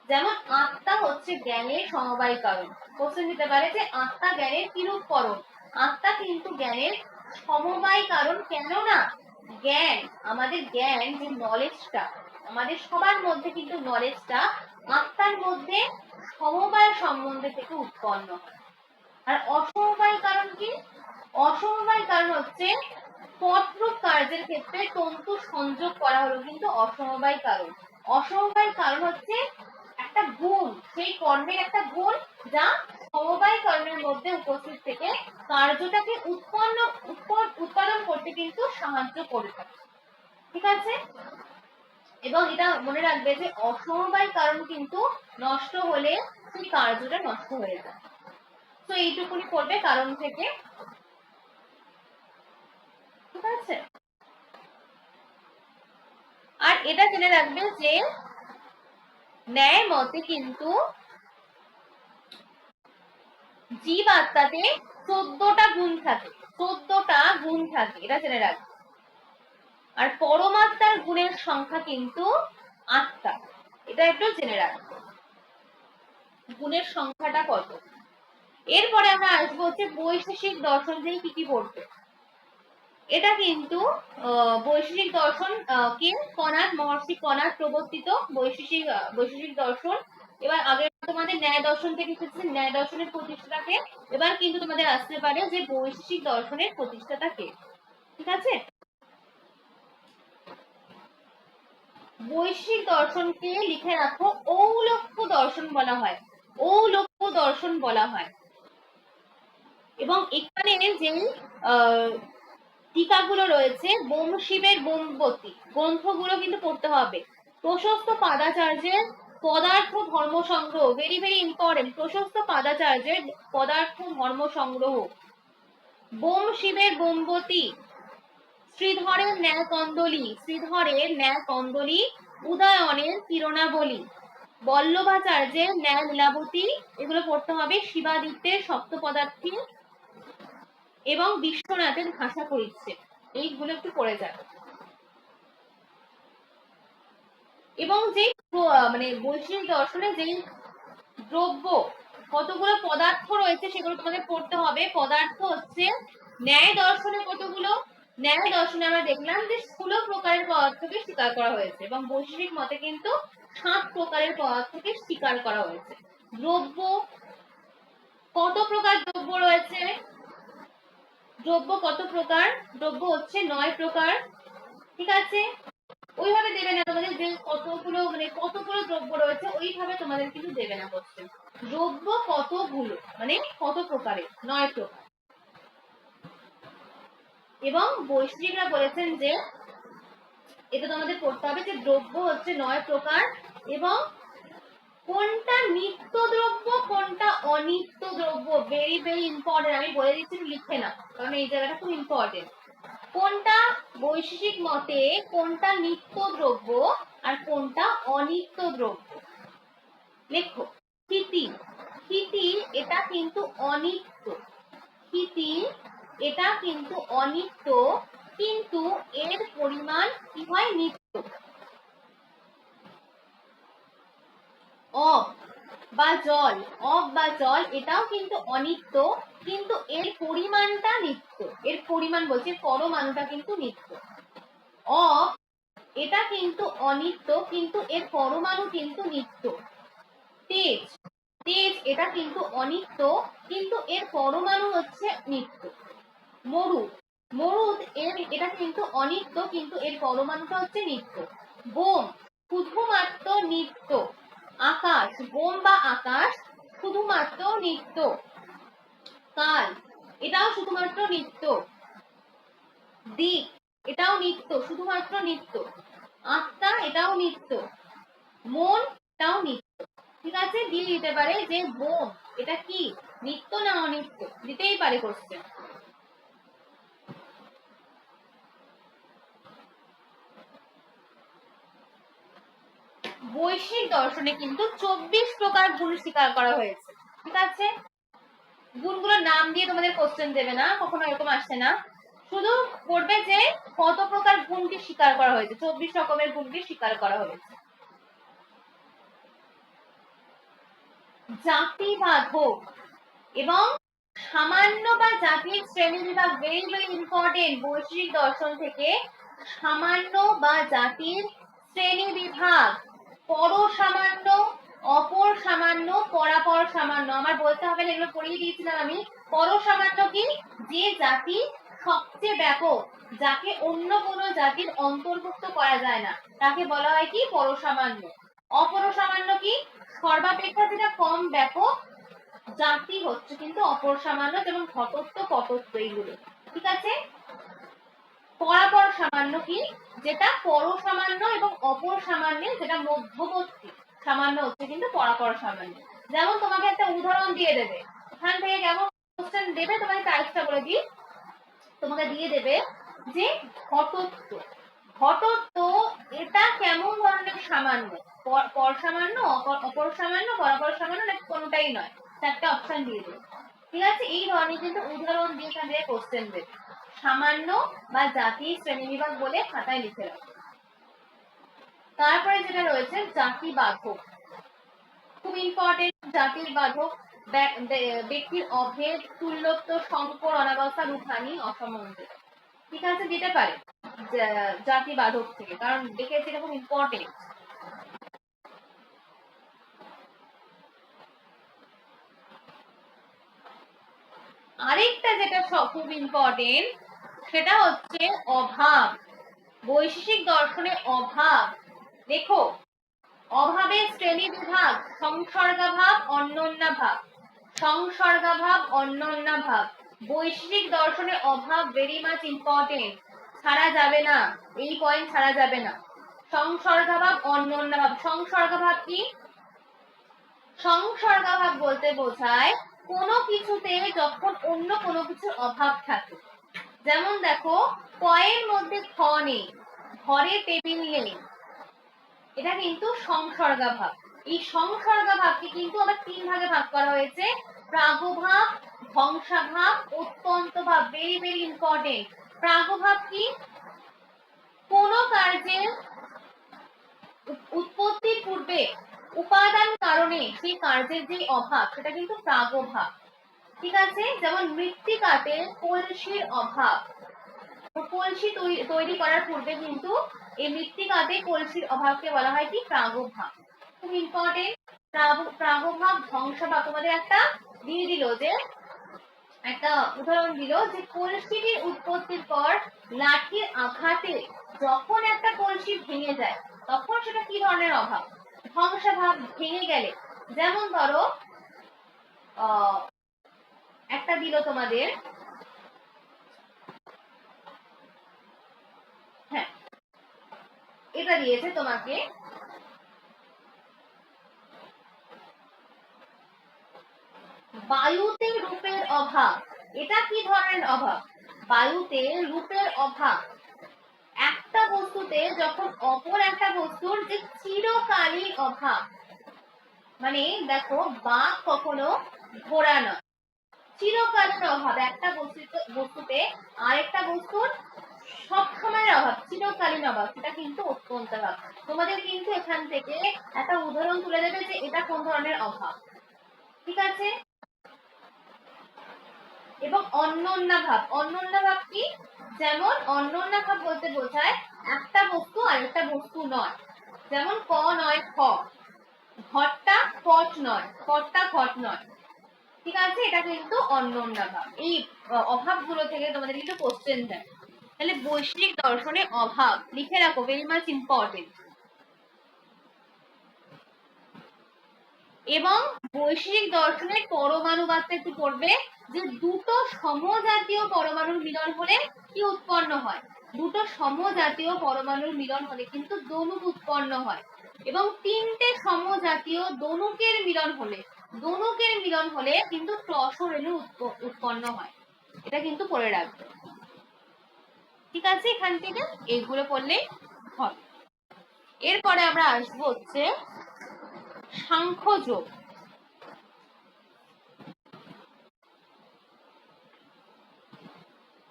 যেমন আত্মা হচ্ছে জ্ঞানের সমবায় কারণ। কোশ্চেন দিতে পারে যে আত্মা জ্ঞানের কিরূপ করণ। আত্মা কিন্তু জ্ঞানের সমবায় কারণ। কেননা জ্ঞান, আমাদের জ্ঞান যে নলেজটা, আমাদের সবার মধ্যে কিন্তু নলেজটা আত্মার মধ্যে সমবায় সম্বন্ধে থেকে উৎপন্ন হয়। আর অসমবায় কারণ কি? অসমবায় কারণ হচ্ছে পদরূপ কার্যের ক্ষেত্রে তন্তু সংযোগ করা হলো কিন্তু অসমবায় কারণ। অসমবায় কারণ হচ্ছে একটা গুণ, সেই কর্মের একটা গুণ যা সমবায় কর্মের মধ্যে উপস্থিত থেকে কার্যটাকে উৎপাদন করতে কিন্তু সাহায্য করে থাকে, ঠিক আছে। এবং এটা মনে রাখবে যে অসমবায় কারণ কিন্তু নষ্ট হলে সেই কার্যটা নষ্ট হয়ে যায়। তো এইটুকুনি করবে কারণ থেকে, ঠিক আছে। আর এটা জেনে রাখবে যে ন্যায় মতে কিন্তু জীব আত্মাতে 14টা গুণ থাকে, 14টা গুণ থাকে, এটা জেনে রাখবে। আর পরমাত্মার গুণের সংখ্যা কিন্তু 8টা, এটা একটু জেনে রাখবে গুণের সংখ্যাটা কত। এরপরে আমরা আসবো হচ্ছে বৈশেষিক দর্শন থেকে কি কি পড়বে। এটা কিন্তু বৈশেষিক দর্শন কে কণাদ, মহর্ষি কণাদ প্রবর্তিত বৈশেষিক দর্শন। এবার আগে তোমাদের ন্যায় দর্শন থেকে এসেছে, ন্যায় দর্শনের প্রতিষ্ঠাতাকে। এবার কিন্তু তোমাদের আসতে পারে যে বৈশেষিক দর্শনের প্রতিষ্ঠাতা কে, ঠিক আছে। বৈশেষিক দর্শনকে লিখে রাখো ঔলক্য দর্শন বলা হয়, ঔলক্য দর্শন বলা হয়। এবং এখানে যে টিকাগুলো রয়েছে, বোম শিবের বোমবতী গ্রন্থগুলো কিন্তু পড়তে হবে। প্রশস্ত পাদাচার্যের পদার্থ ধর্ম সংগ্রহ, ভেরি ভেরি ইম্পর্টেন্ট, প্রশস্ত পাদাচার্যের পদার্থ ধর্ম সংগ্রহ, বোম শিবের বোমবতী, শ্রীধরের ন্যায় কন্দলী, উদয়নের কিরণাবলী, বল্লভাচার্যের ন্যায় লীলাবতী, এগুলো পড়তে হবে। শিবাদিত্যের সপ্ত পদার্থী এবং বিশ্বনাথের ভাষা পরিচ্ছেদ, এইগুলো একটু পড়ে যাবে। এবং যে মানে বৈশেষিক দর্শনে যেই দ্রব্য কতগুলো পদার্থ রয়েছে সেগুলো তোমাদের পড়তে হবে। পদার্থ হচ্ছে ন্যায় দর্শনে কতগুলো, ন্যায় দর্শনে আমরা দেখলাম যে 16 প্রকারের পদার্থকে স্বীকার করা হয়েছে এবং বৈশেষিক মতে কিন্তু 7 প্রকারের পদার্থকে স্বীকার করা হয়েছে। দ্রব্য, কত প্রকার দ্রব্য রয়েছে? দ্রব্য কত প্রকার? দ্রব্য হচ্ছে 9 প্রকার, ঠিক আছে। ওইভাবে দেবে না তোমাদের যে কতগুলো দ্রব্য রয়েছে, ওইভাবে তোমাদের কিন্তু দেবে না কোশ্চেন। দ্রব্য কতগুলো মানে কত প্রকারের, 9 প্রকার। এবং বৈশিষ্ট্যরা বলেছেন যে এটা তোমাদের পড়তে হবে যে দ্রব্য হচ্ছে 9 প্রকার এবং কোনটা নিত্য দ্রব্য কোনটা অনিত্য দ্রব্য, ভেরি ভেরি ইম্পর্টেন্ট। আমি বলে দিচ্ছি লিখে না, কারণ এই জায়গাটা খুব ইম্পর্টেন্ট। কোনটা বৈশেষিক মতে কোনটা নিত্য দ্রব্য আর কোনটা অনিত্য দ্রব্য। লেখো স্থিতি, স্থিতি এটা কিন্তু অনিত্য, স্থিতি এটা কিন্তু অনিত্য, কিন্তু এর পরিমাণ কি হয়? নিত্য। অব বা জল এটাও কিন্তু অনিত্য, কিন্তু এর পরিমাণটা নিত্য। এর পরিমাণ বলছে পরমাণুটা কিন্তু নিত্য। অব এটা কিন্তু অনিত্য, কিন্তু এর পরমাণু কিন্তু নিত্য। তেজ, তেজ এটা কিন্তু অনিত্য, কিন্তু এর পরমাণু হচ্ছে নিত্য। মরুদ, মরুদ এটা কিন্তু অনিত্য, কিন্তু এর পরমাণুটা হচ্ছে নিত্য। বোম শুধুমাত্র নিত্য। আকাশ, বোম বা আকাশ শুধুমাত্র নিত্য। কাল এটাও শুধুমাত্র নিত্য। দিক এটাও নিত্য, শুধুমাত্র নিত্য। আত্মা এটাও নিত্য। মনটাও নিত্য। ঠিক আছে, দিয়ে দিতে পারে যে মন এটা কি নিত্য না অনিত্য, দিতেই পারে কোশ্চেন। বৈশ্বিক দর্শনে কিন্তু 24 প্রকার গুণ স্বীকার করা হয়েছে। ঠিক আছে, গুণগুলোর নাম দিয়ে তোমাদের কোশ্চেন দেবে না, কখনো এরকম আসছে না, শুধু করবে যে কত প্রকার গুণকে স্বীকার করা হয়েছে, 24 রকমের গুণকে স্বীকার করা হয়েছে। জাতিবাধক এবং সামান্য বা জাতির শ্রেণী বিভাগ, ভেরি ভেরি ইম্পর্টেন্ট। বৈশ্বিক দর্শন থেকে সামান্য বা জাতির শ্রেণী বিভাগ, পর সামান্য, অপর সামান্য, পরাপর সামান্য, আমার বলতে হবে না, এগুলো পড়িয়ে দিয়েছিলাম আমি। পর সামান্য কি, যে জাতি সবচেয়ে ব্যাপক, যাকে অন্য কোনো জাতির অন্তর্ভুক্ত করা যায় না, তাকে বলা হয় কি পর সামান্য। অপর সামান্য কি, সর্বাপেক্ষা যেটা কম ব্যাপক জাতি হচ্ছে কিন্তু অপর সামান্য, যেমন ঘটত্ব পটত্ব এইগুলো। ঠিক আছে, পরাপর সামান্য কি, যেটা পর সামান্য এবং অপর সামান্য যেটা মধ্যবর্তী সামান্য হচ্ছে কিন্তু পরাপর সামান্য। যেমন তোমাকে একটা উদাহরণ দিয়ে দেবে, এখান থেকে কেমন কোশ্চেন দেবে, তোমাকে টাইপটা বলে দিই, তোমাকে দিয়ে দেবে যে ঘটত্ব। ঘটত্ব এটা কেমন ধরনের সামান্য, পর সামান্য, অপর সামান্য, পরাপর সামান্য, নাকি কোনোটাই নয়, চারটা অপশন দিয়ে দেবে। ঠিক আছে, এই ধরনের কিন্তু উদাহরণ দিয়ে এখান থেকে কোশ্চেন দেবে। সামান্য বা জাতি শ্রেণীবিভাগ বলে খাতায় লিখে রাখো। তারপরে যেটা রয়েছে জাতি বাধক, খুব ইম্পর্টেন্ট। জাতির বাধক ব্যক্তির অভেদ, তুল্যত্ব, সংকর, অনাবস্থা, রূপহানি, অসমঞ্জস। ঠিক আছে, দিতে পারে জাতি বাধক থেকে, কারণ দেখেছি এটা খুব ইম্পর্টেন্ট। আরেকটা যেটা খুব ইম্পর্টেন্ট সেটা হচ্ছে অভাব। বৈশেষিক দর্শনে অভাব, দেখো অভাবের শ্রেণী বিভাগ, সংসর্গাভাব, অন্যোন্যাভাব, সংসর্গাভাব, অন্যোন্যাভাব। বৈশেষিক দর্শনে অভাব ভেরি মাচ ইম্পর্টেন্ট, ছাড়া যাবে না, এই পয়েন্ট ছাড়া যাবে না। সংসর্গাভাব, অন্যোন্যাভাব। সংসর্গাভাব কি, সংসর্গাভাব বলতে বোঝায় কোনো কিছুতে যখন অন্য কোনো কিছুর অভাব থাকে। যেমন দেখো, কয়ের মধ্যে খ নেই, ঘরে টেবিল নেই, এটা কিন্তু সংসর্গাভাব। এই সংসর্গাভাবকে কিন্তু আবার তিন ভাগে ভাগ করা হয়েছে, প্রাগভাব, ধ্বংসাভাব, অত্যন্ত ভাব। Very very important. প্রাগভাব কি, কোন কার্যের উৎপত্তির পূর্বে উপাদান কারণে সেই কার্যের যে অভাব, সেটা কিন্তু প্রাগভাব। ঠিক আছে, যেমন মৃত্তিকাতে কলসির অভাব, কলসি তৈরি করার পূর্বে কিন্তু এই মৃত্তিকাতে কলসির অভাবকে বলা হয় কি প্রাগভাব। খুব ইম্পর্টেন্ট। প্রাগভাব, ধ্বংসভাব। তোমাদের একটা দিয়ে দিল যে, একটা উদাহরণ দিল যে কলসিটির উৎপত্তির পর লাঠির আঘাতে যখন একটা কলসি ভেঙে যায়, তখন সেটা কি ধরনের অভাব, ধ্বংসভাব। ভেঙে গেলে, যেমন ধরো একটা দিল তোমাদের, হ্যাঁ এটা দিয়েছে তোমাকে, বায়ুতে রূপের অভাব। এটা কি ধরনের অভাব, বায়ুতে রূপের অভাব। একটা বস্তুতে যখন অপর একটা বস্তুর যে চিরকালীন অভাব, মানে দেখো বাঘ কখনো ঘোড়া নয়, চিরকালীন অভাব। একটা বস্তুতে আরেকটা বস্তুর সবসময়ের অভাব, চিরকালীন অভাব, সেটা কিন্তু অত্যন্ত অভাব। তোমাদের কিন্তু এখান থেকে একটা উদাহরণ তুলে দেবে যে এটা কোন ধরনের অভাব। ঠিক আছে, এবং অন্যোন্যাভাব। অন্যোন্যাভাব কি, যেমন অন্যোন্যাভাব বলতে বোঝায় একটা বস্তু আরেকটা বস্তু নয়। যেমন ক নয় খ, ঘটটা পট নয়, পটটা ঘট নয়। ঠিক আছে, এটা কিন্তু অন্যোন্যাভাব। এই অভাবগুলো থেকে তোমাদের কিন্তু কোশ্চেন দেয়। তাহলে বৈশ্বিক দর্শনে অভাব লিখে রাখো, ভেরি মাচ ইম্পর্টেন্ট। এবং বৈশ্বিক দর্শনের পরমাণুবাদটা একটু পড়বে, যে দুটো সমজাতীয় পরমাণুর মিলন হলে কি উৎপন্ন হয়। দুটো সমজাতীয় পরমাণুর মিলন হলে কিন্তু দনুক উৎপন্ন হয়, এবং তিনটে সমজাতীয় দনুকের মিলন হলে কিন্তু ক্রসরেণু উৎপন্ন হয়। এটা কিন্তু পড়ে রাখবে, ঠিক আছে? এখান থেকে এইগুলো পড়লেই হবে। এরপরে আমরা আসবো হচ্ছে সাংখ্যযোগ।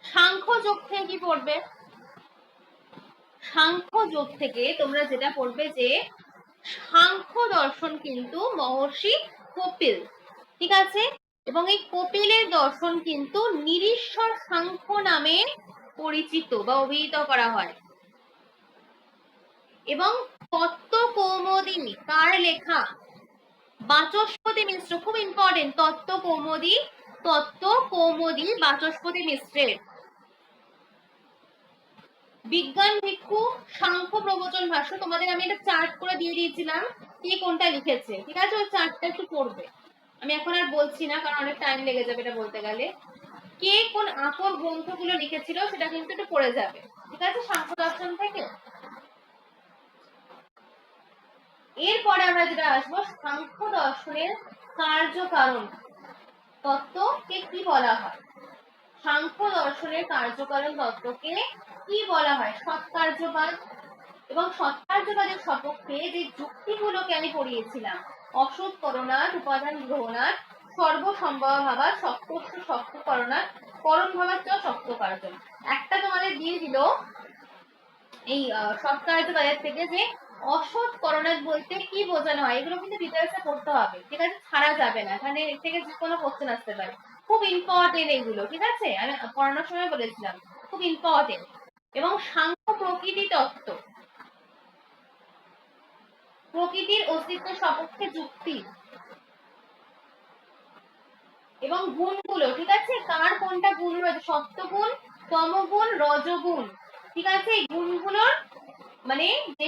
সাংখ্যযোগ থেকে কি পড়বে? সাংখ্যযোগ থেকে তোমরা যেটা পড়বে যে সাংখ্য দর্শন কিন্তু মহর্ষি কপিল, ঠিক আছে? এবং এই কপিলের দর্শন কিন্তু নিরীশ্বর সাংখ্য নামে পরিচিত বা অভিহিত করা হয়। এবং তত্ত্ব কৌমুদী কার লেখা? বাচস্পতি মিশ্র, খুব ইম্পর্টেন্ট। তত্ত্ব কৌমুদী বাচস্পতি মিশ্রের। বিজ্ঞান ভিক্ষু সাংখ্য প্রবচন ভাষ্য, তোমাদের আমি এটা চার্ট করে দিয়ে দিয়েছিলাম কে কোনটা লিখেছে, ঠিক আছে? ওই চার্টটা একটু পড়বে, আমি এখন আর বলছি না কারণ অনেক টাইম লেগে যাবে এটা বলতে গেলে। কে কোন আকর গ্রন্থগুলো লিখেছিল সেটা কিন্তু একটু পড়ে যাবে, ঠিক আছে, সাংখ্য দর্শন থেকে। এরপরে আমরা যেটা আসবো সাংখ্য দর্শনের কার্যকারণ তত্ত্বকে কি বলা হয়? সাংখ্য দর্শনের কার্যকারণ তত্ত্বকে কি বলা হয়? সৎকার্যবাদ। এবং সৎকার্যবাদের সপক্ষে যে যুক্তিগুলোকে আমি পড়িয়েছিলাম, অসৎ করণাৎ, উপাদান গ্রহণাৎ, সর্বসম্ভব ভাবাৎ, সত্যস্য সত্যকরণাৎ, করণ ভাবাৎ চ সত্যকার্যম। একটা তোমাদের দিয়ে দিল এই সৎকার্যবাদের থেকে যে অসৎ করণাৎ বলতে কি বোঝানো হয়, এগুলো কিন্তু ডিটেলসে পড়তে হবে, ঠিক আছে? ছাড়া যাবে না, এখানে থেকে যে কোনো কোশ্চেন আসতে পারে, খুব ইম্পর্টেন্ট এগুলো, ঠিক আছে? আমি পড়ানোর সময় বলেছিলাম খুব ইম্পর্টেন্ট। এবং সাংখ্য প্রকৃতি তত্ত্ব, প্রকৃতির অস্তিত্বের সপক্ষে যুক্তি এবং গুণগুলো, ঠিক আছে? কার কোনটা গুণ রয়েছে, সত্যগুণ, তমগুণ, রজগুণ, ঠিক আছে? এই গুণগুলোর মানে যে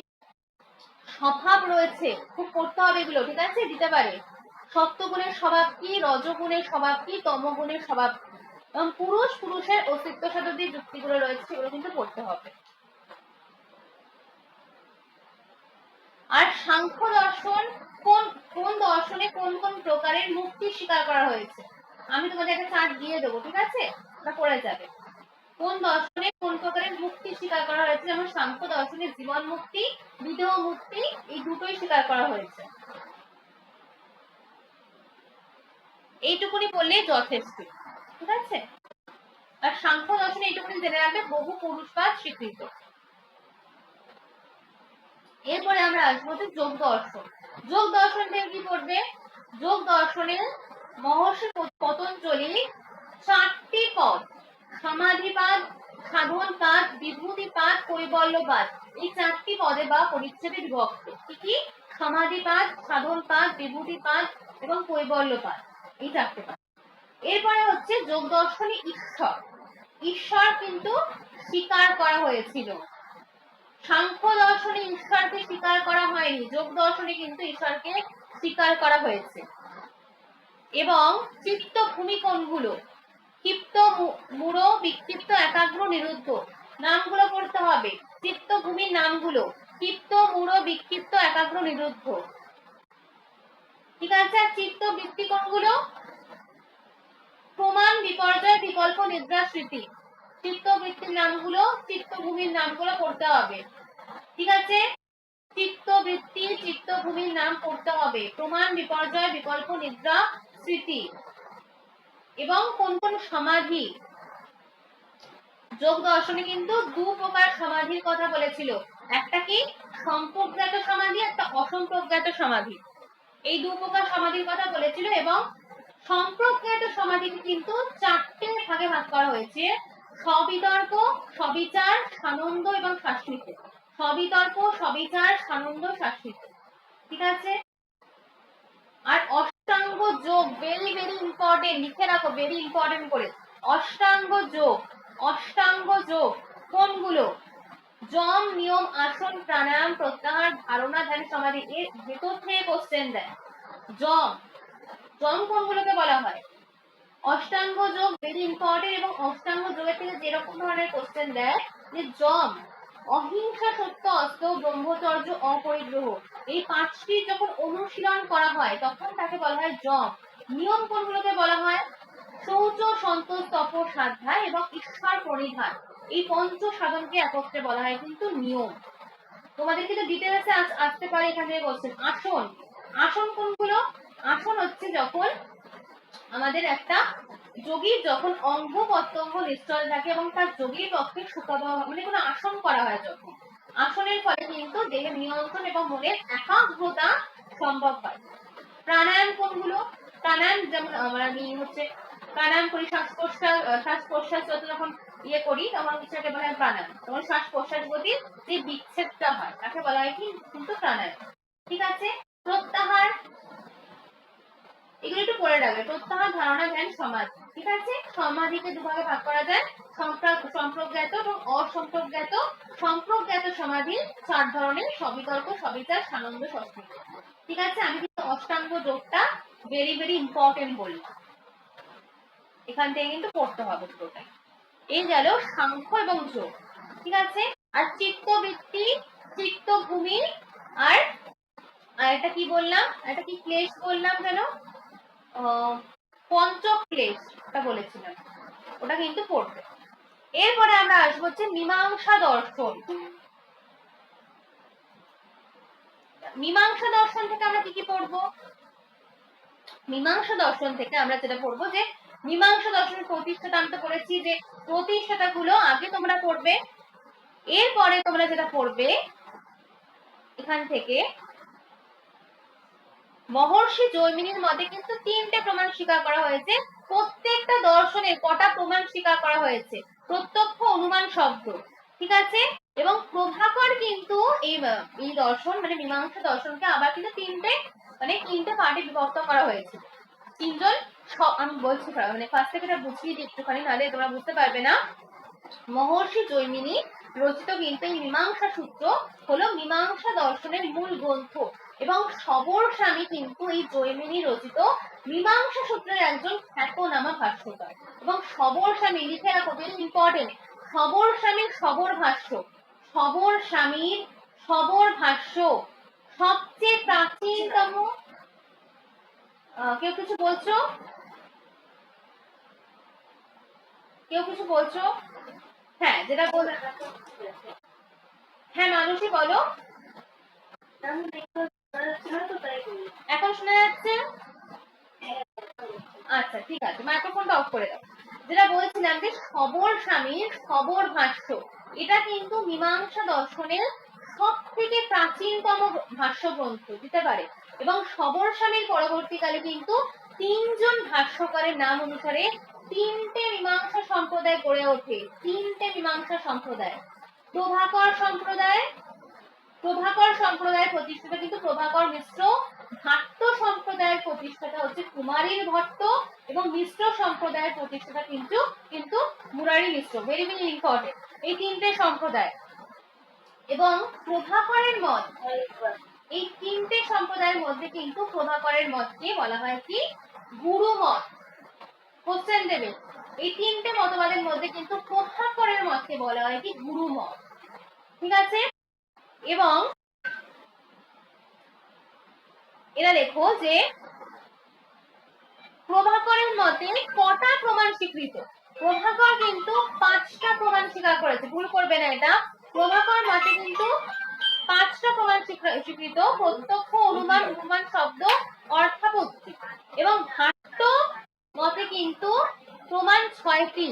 স্বভাব রয়েছে খুব পড়তে হবে এগুলো, ঠিক আছে? দিতে পারে সত্যগুণের স্বভাব কি, রজগুণের স্বভাব কি, তমগুণের স্বভাব কি, এবং পুরুষের অস্তিত্বের সাথে যে যুক্তিগুলো রয়েছে সেগুলো কিন্তু পড়তে হবে। আর সাংখ্য দর্শন কোন কোন দর্শনে কোন কোন প্রকারের মুক্তি স্বীকার করা হয়েছে, আমি তোমাদের একটা চার্ট দিয়ে দেবো, ঠিক আছে? ওটা পড়ে যাবে। কোন দর্শনে কোন প্রকারের মুক্তি স্বীকার করা হয়েছে, যেমন সাংখ্য দর্শনে জীবন মুক্তি, বিদেহ মুক্তি, এই দুটোই স্বীকার করা হয়েছে। এইটুকুনি বললে যথেষ্ট, ঠিক আছে? আর সাংখ্য দর্শনে এইটুকুনি জেনে রাখবে বহু পুরুষবাদ স্বীকৃত। এরপরে আমরা আসবো যে যোগ দর্শন। যোগ দর্শন থেকে কি করবে? যোগ দর্শনে মহর্ষি পতঞ্জলি 4টি পদ, সমাধিপাদ, সাধনপাদ, বিভূতিপাদ, কৈবল্যপাদ, এই 4টি পদে বা পরিচ্ছেদে বিভক্ত। কি কি? সমাধিপাদ, সাধনপাদ, বিভূতিপাদ এবং কৈবল্যপাদ, এই 4টে পাদ। এরপরে হচ্ছে যোগ দর্শনে ঈশ্বর কিন্তু স্বীকার করা হয়েছিল। সাংখ্য দর্শনে ঈশ্বরকে স্বীকার করা হয়নি, যোগ দর্শনে কিন্তু ঈশ্বরকে স্বীকার করা হয়েছে। এবং চিত্ত ভূমি কোনগুলো? ক্ষিপ্ত, মূঢ়, বিক্ষিপ্ত, একাগ্র, নিরুদ্ধ, নামগুলো পড়তে হবে। চিত্ত ভূমির নামগুলো ক্ষিপ্ত, মূঢ়, বিক্ষিপ্ত, একাগ্র, নিরুদ্ধ, ঠিক আছে? আর চিত্ত বৃত্তি কোনগুলো? প্রমাণ, বিপর্যয়, বিকল্প, নিদ্রা, স্মৃতি। চিত্তবৃত্তির নামগুলো, চিত্তভূমির নামগুলো পড়তে হবে, ঠিক আছে? চিত্তবৃত্তি, চিত্তভূমির নাম পড়তে হবে, প্রমাণ, বিপর্যয়, বিকল্প, নিদ্রা, স্মৃতি। এবং কোন কোন সমাধি? যোগ দর্শনে কিন্তু দু প্রকার সমাধির কথা বলেছিল, একটা কি সম্প্রজ্ঞাত সমাধি, একটা অসম্প্রজ্ঞাত সমাধি, এই দু প্রকার সমাধির কথা বলেছিল। এবং সম্প্রজ্ঞাত সমাধিকে কিন্তু 4টে ভাগে ভাগ করা হয়েছে, সবিতর্ক, সবিচার, সানন্দ এবং শাস্ত্রিত। সবিতর্ক, সবিচার, সানন্দ, শাস্ত্রিত, ঠিক আছে? আর অষ্টাঙ্গ যোগ, ভেরি ভেরি ইম্পর্টেন্ট, লিখে রাখো ভেরি ইম্পর্টেন্ট করে। অষ্টাঙ্গ যোগ, অষ্টাঙ্গ যোগ কোনগুলো? যম, নিয়ম, আসন, প্রাণায়াম, প্রত্যাহার, ধারণা, ধ্যান, সমাধি। এর ভেতর থেকে কোশ্চেন দেয়। যম, যম কোনগুলোকে বলা হয়? অষ্টাঙ্গ যোগ ভেরি ইম্পর্টেন্ট, এবং অষ্টাঙ্গ যোগের থেকে যেরকম ধরনের কোশ্চেন দেয় যে যম, অহিংসা, সত্য, অস্ত্র, ব্রহ্মচর্য, অপরিগ্রহ, এই 5টি যখন অনুশীলন করা হয় তখন তাকে বলা হয় যম। নিয়ম কোনগুলোকে বলা হয়? শৌচ, সন্তোষ, তপ, স্বাধ্যায় এবং ঈশ্বর প্রণিধান, এই পঞ্চ সাধনকে একত্রে বলা হয় কিন্তু নিয়ম। তোমাদের কিন্তু ডিটেলসে আসতে পারে এখান থেকে বলছেন। আসন, আসন কোনগুলো? আসন হচ্ছে যখন আমাদের একটা যোগীর যখন অঙ্গ প্রত্যঙ্গ নিশ্চল থাকে এবং তার যোগীর পক্ষে সুখবহ মানে কোনো আসন করা হয় যখন, আসনের ফলে কিন্তু দেহের নিয়ন্ত্রণ এবং মনের একাগ্রতা সম্ভব হয়। প্রাণায়াম কোনগুলো? প্রাণায়াম যেমন আমি হচ্ছে প্রাণায়াম করি, শ্বাস প্রশ্বাস যখন করি তখন সেটাকে বলা হয় প্রাণায়াম। তখন শ্বাস প্রশ্বাস গতির যে বিচ্ছেদটা হয় তাকে বলা হয় কিন্তু প্রাণায়াম। ঠিক আছে। প্রত্যাহার, এগুলো একটু পড়ে রাখবে। প্রত্যাহার, ধারণা, ধ্যান, সমাধি। ঠিক আছে। সমাধিকে দুভাগে ভাগ করা যায়, সম্প্রজ্ঞাত এবং অসম্প্রজ্ঞাত। সম্প্রজ্ঞাত সমাধি 4 ধরনের: সবিতর্ক, সবিচার, সানন্দ, সস্মিত। ঠিক আছে। আমি কিন্তু অষ্টাঙ্গ যোগটা ভেরি ভেরি ইম্পর্টেন্ট বললাম, এখান থেকে কিন্তু পড়তে হবে পুরোটাই। এই গেল সাংখ্য এবং যোগ। ঠিক আছে। আর চিত্তবৃত্তি, চিত্তভূমি, আর এটা কি বললাম, এটা কি ক্লেশ বললাম যেন, পঞ্চক্লেশ ওটা বলেছিলাম, ওটা কিন্তু পড়বে। এরপরে আমরা আসবো হচ্ছে মীমাংসা দর্শন। মীমাংসা দর্শন থেকে আমরা কি কি পড়বো? মীমাংসা দর্শন থেকে আমরা যেটা পড়বো যে মীমাংসা দর্শনের প্রতিষ্ঠাতা, আমি তো বলেছি যে প্রতিষ্ঠাতা গুলো আগে তোমরা পড়বে। এরপরে তোমরা যেটা পড়বে এখান থেকে, মহর্ষি জৈমিনীর মতে কিন্তু 3টে প্রমাণ স্বীকার করা হয়েছে। প্রত্যেকটা দর্শনে কটা প্রমাণ স্বীকার করা হয়েছে? প্রত্যক্ষ, অনুমান, শব্দ। ঠিক আছে। এবং প্রভাকর কিন্তু এই দর্শন মানে মীমাংসা দর্শনকে আবার কিন্তু তিনটে পার্টে বিভক্ত করা হয়েছে। 3জন, আমি বলছি মানে ফার্স্ট থেকে এটা বুঝিয়ে দিই একটুখানি, নাহলে তোমরা বুঝতে পারবে না। মহর্ষি জৈমিনী রচিত কিন্তু এই মীমাংসা সূত্র হলো মীমাংসা দর্শনের মূল গ্রন্থ, এবং সবর স্বামী কিন্তু এই জৈমিনী রচিত মীমাংসা সূত্রের একজন খ্যাতনামা ভাষ্যকার। এবং সবর স্বামী লিখে রাখো, ভেরি ইম্পর্টেন্ট, সবর স্বামীর সবর ভাষ্য, সবর স্বামীর সবর ভাষ্য সবচেয়ে প্রাচীনতম। কেউ কিছু বলছো? কেউ কিছু বলছো? হ্যাঁ, যেটা বল, হ্যাঁ মানুষই বলো। এখন শোনা যাচ্ছে? আচ্ছা ঠিক আছে, মাইক্রোফোনটা অফ করে দাও। যেটা বলছিলাম যে সবর স্বামীর সবর ভাষ্য, এটা কিন্তু মীমাংসা দর্শনের সব থেকে প্রাচীনতম ভাষ্য গ্রন্থ দিতে পারে। এবং সবর স্বামীর পরবর্তীকালে কিন্তু 3জন ভাষ্যকারের নাম অনুসারে 3টে মীমাংসা সম্প্রদায় গড়ে ওঠে। 3টে মীমাংসা সম্প্রদায়। প্রভাকর সম্প্রদায়, প্রভাকর সম্প্রদায়ের প্রতিষ্ঠাতা কিন্তু প্রভাকর মিশ্র। ভাট্ট সম্প্রদায়ের প্রতিষ্ঠাতা হচ্ছে কুমারীর ভট্ট, এবং মিশ্র সম্প্রদায়ের প্রতিষ্ঠাতা কিন্তু মুরারি মিশ্র। ভেরি ভেরি ইম্পর্টেন্ট এই 3টে সম্প্রদায়। এবং প্রভাকরের মত, এই 3টে সম্প্রদায়ের মধ্যে কিন্তু প্রভাকরের মতকে বলা হয় কি? গুরু মত। কোশ্চেন দেবে, এই 3টে মতবাদের মধ্যে কিন্তু প্রভাকরের মতকে বলা হয় কি? গুরু মত। ঠিক আছে। এবং এরা লেখো যে প্রভাকরের মতে কটা প্রমাণ স্বীকৃত? প্রভাকর কিন্তু 5টা প্রমাণ স্বীকার করেছে, ভুল করবে না এটা। প্রভাকর মতে কিন্তু 5টা প্রমাণ স্বীকৃত: প্রত্যক্ষ, অনুমান, উপমান, শব্দ, অর্থাপত্তি। এবং ভাট্ট মতে কিন্তু প্রমাণ 6টি: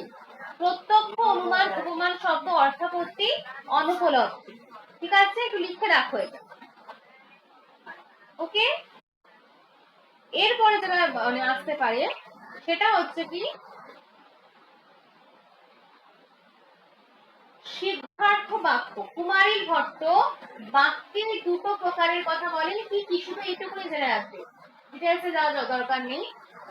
প্রত্যক্ষ, অনুমান, উপমান, শব্দ, অর্থাপত্তি, অনুপলব্ধি। ঠিক আছে, একটু লিখে রাখো এটা। ওকে। এরপরে যেটা মানে আসতে পারে সেটা হচ্ছে কি? সিদ্ধার্থ বাক্য। কুমারী ভট্ট বাক্যের 2টো প্রকারের কথা বলেন। কি কি? শুধু এইটুকুই জেনে রাখবে, ডিটেলসে যাওয়া দরকার নেই,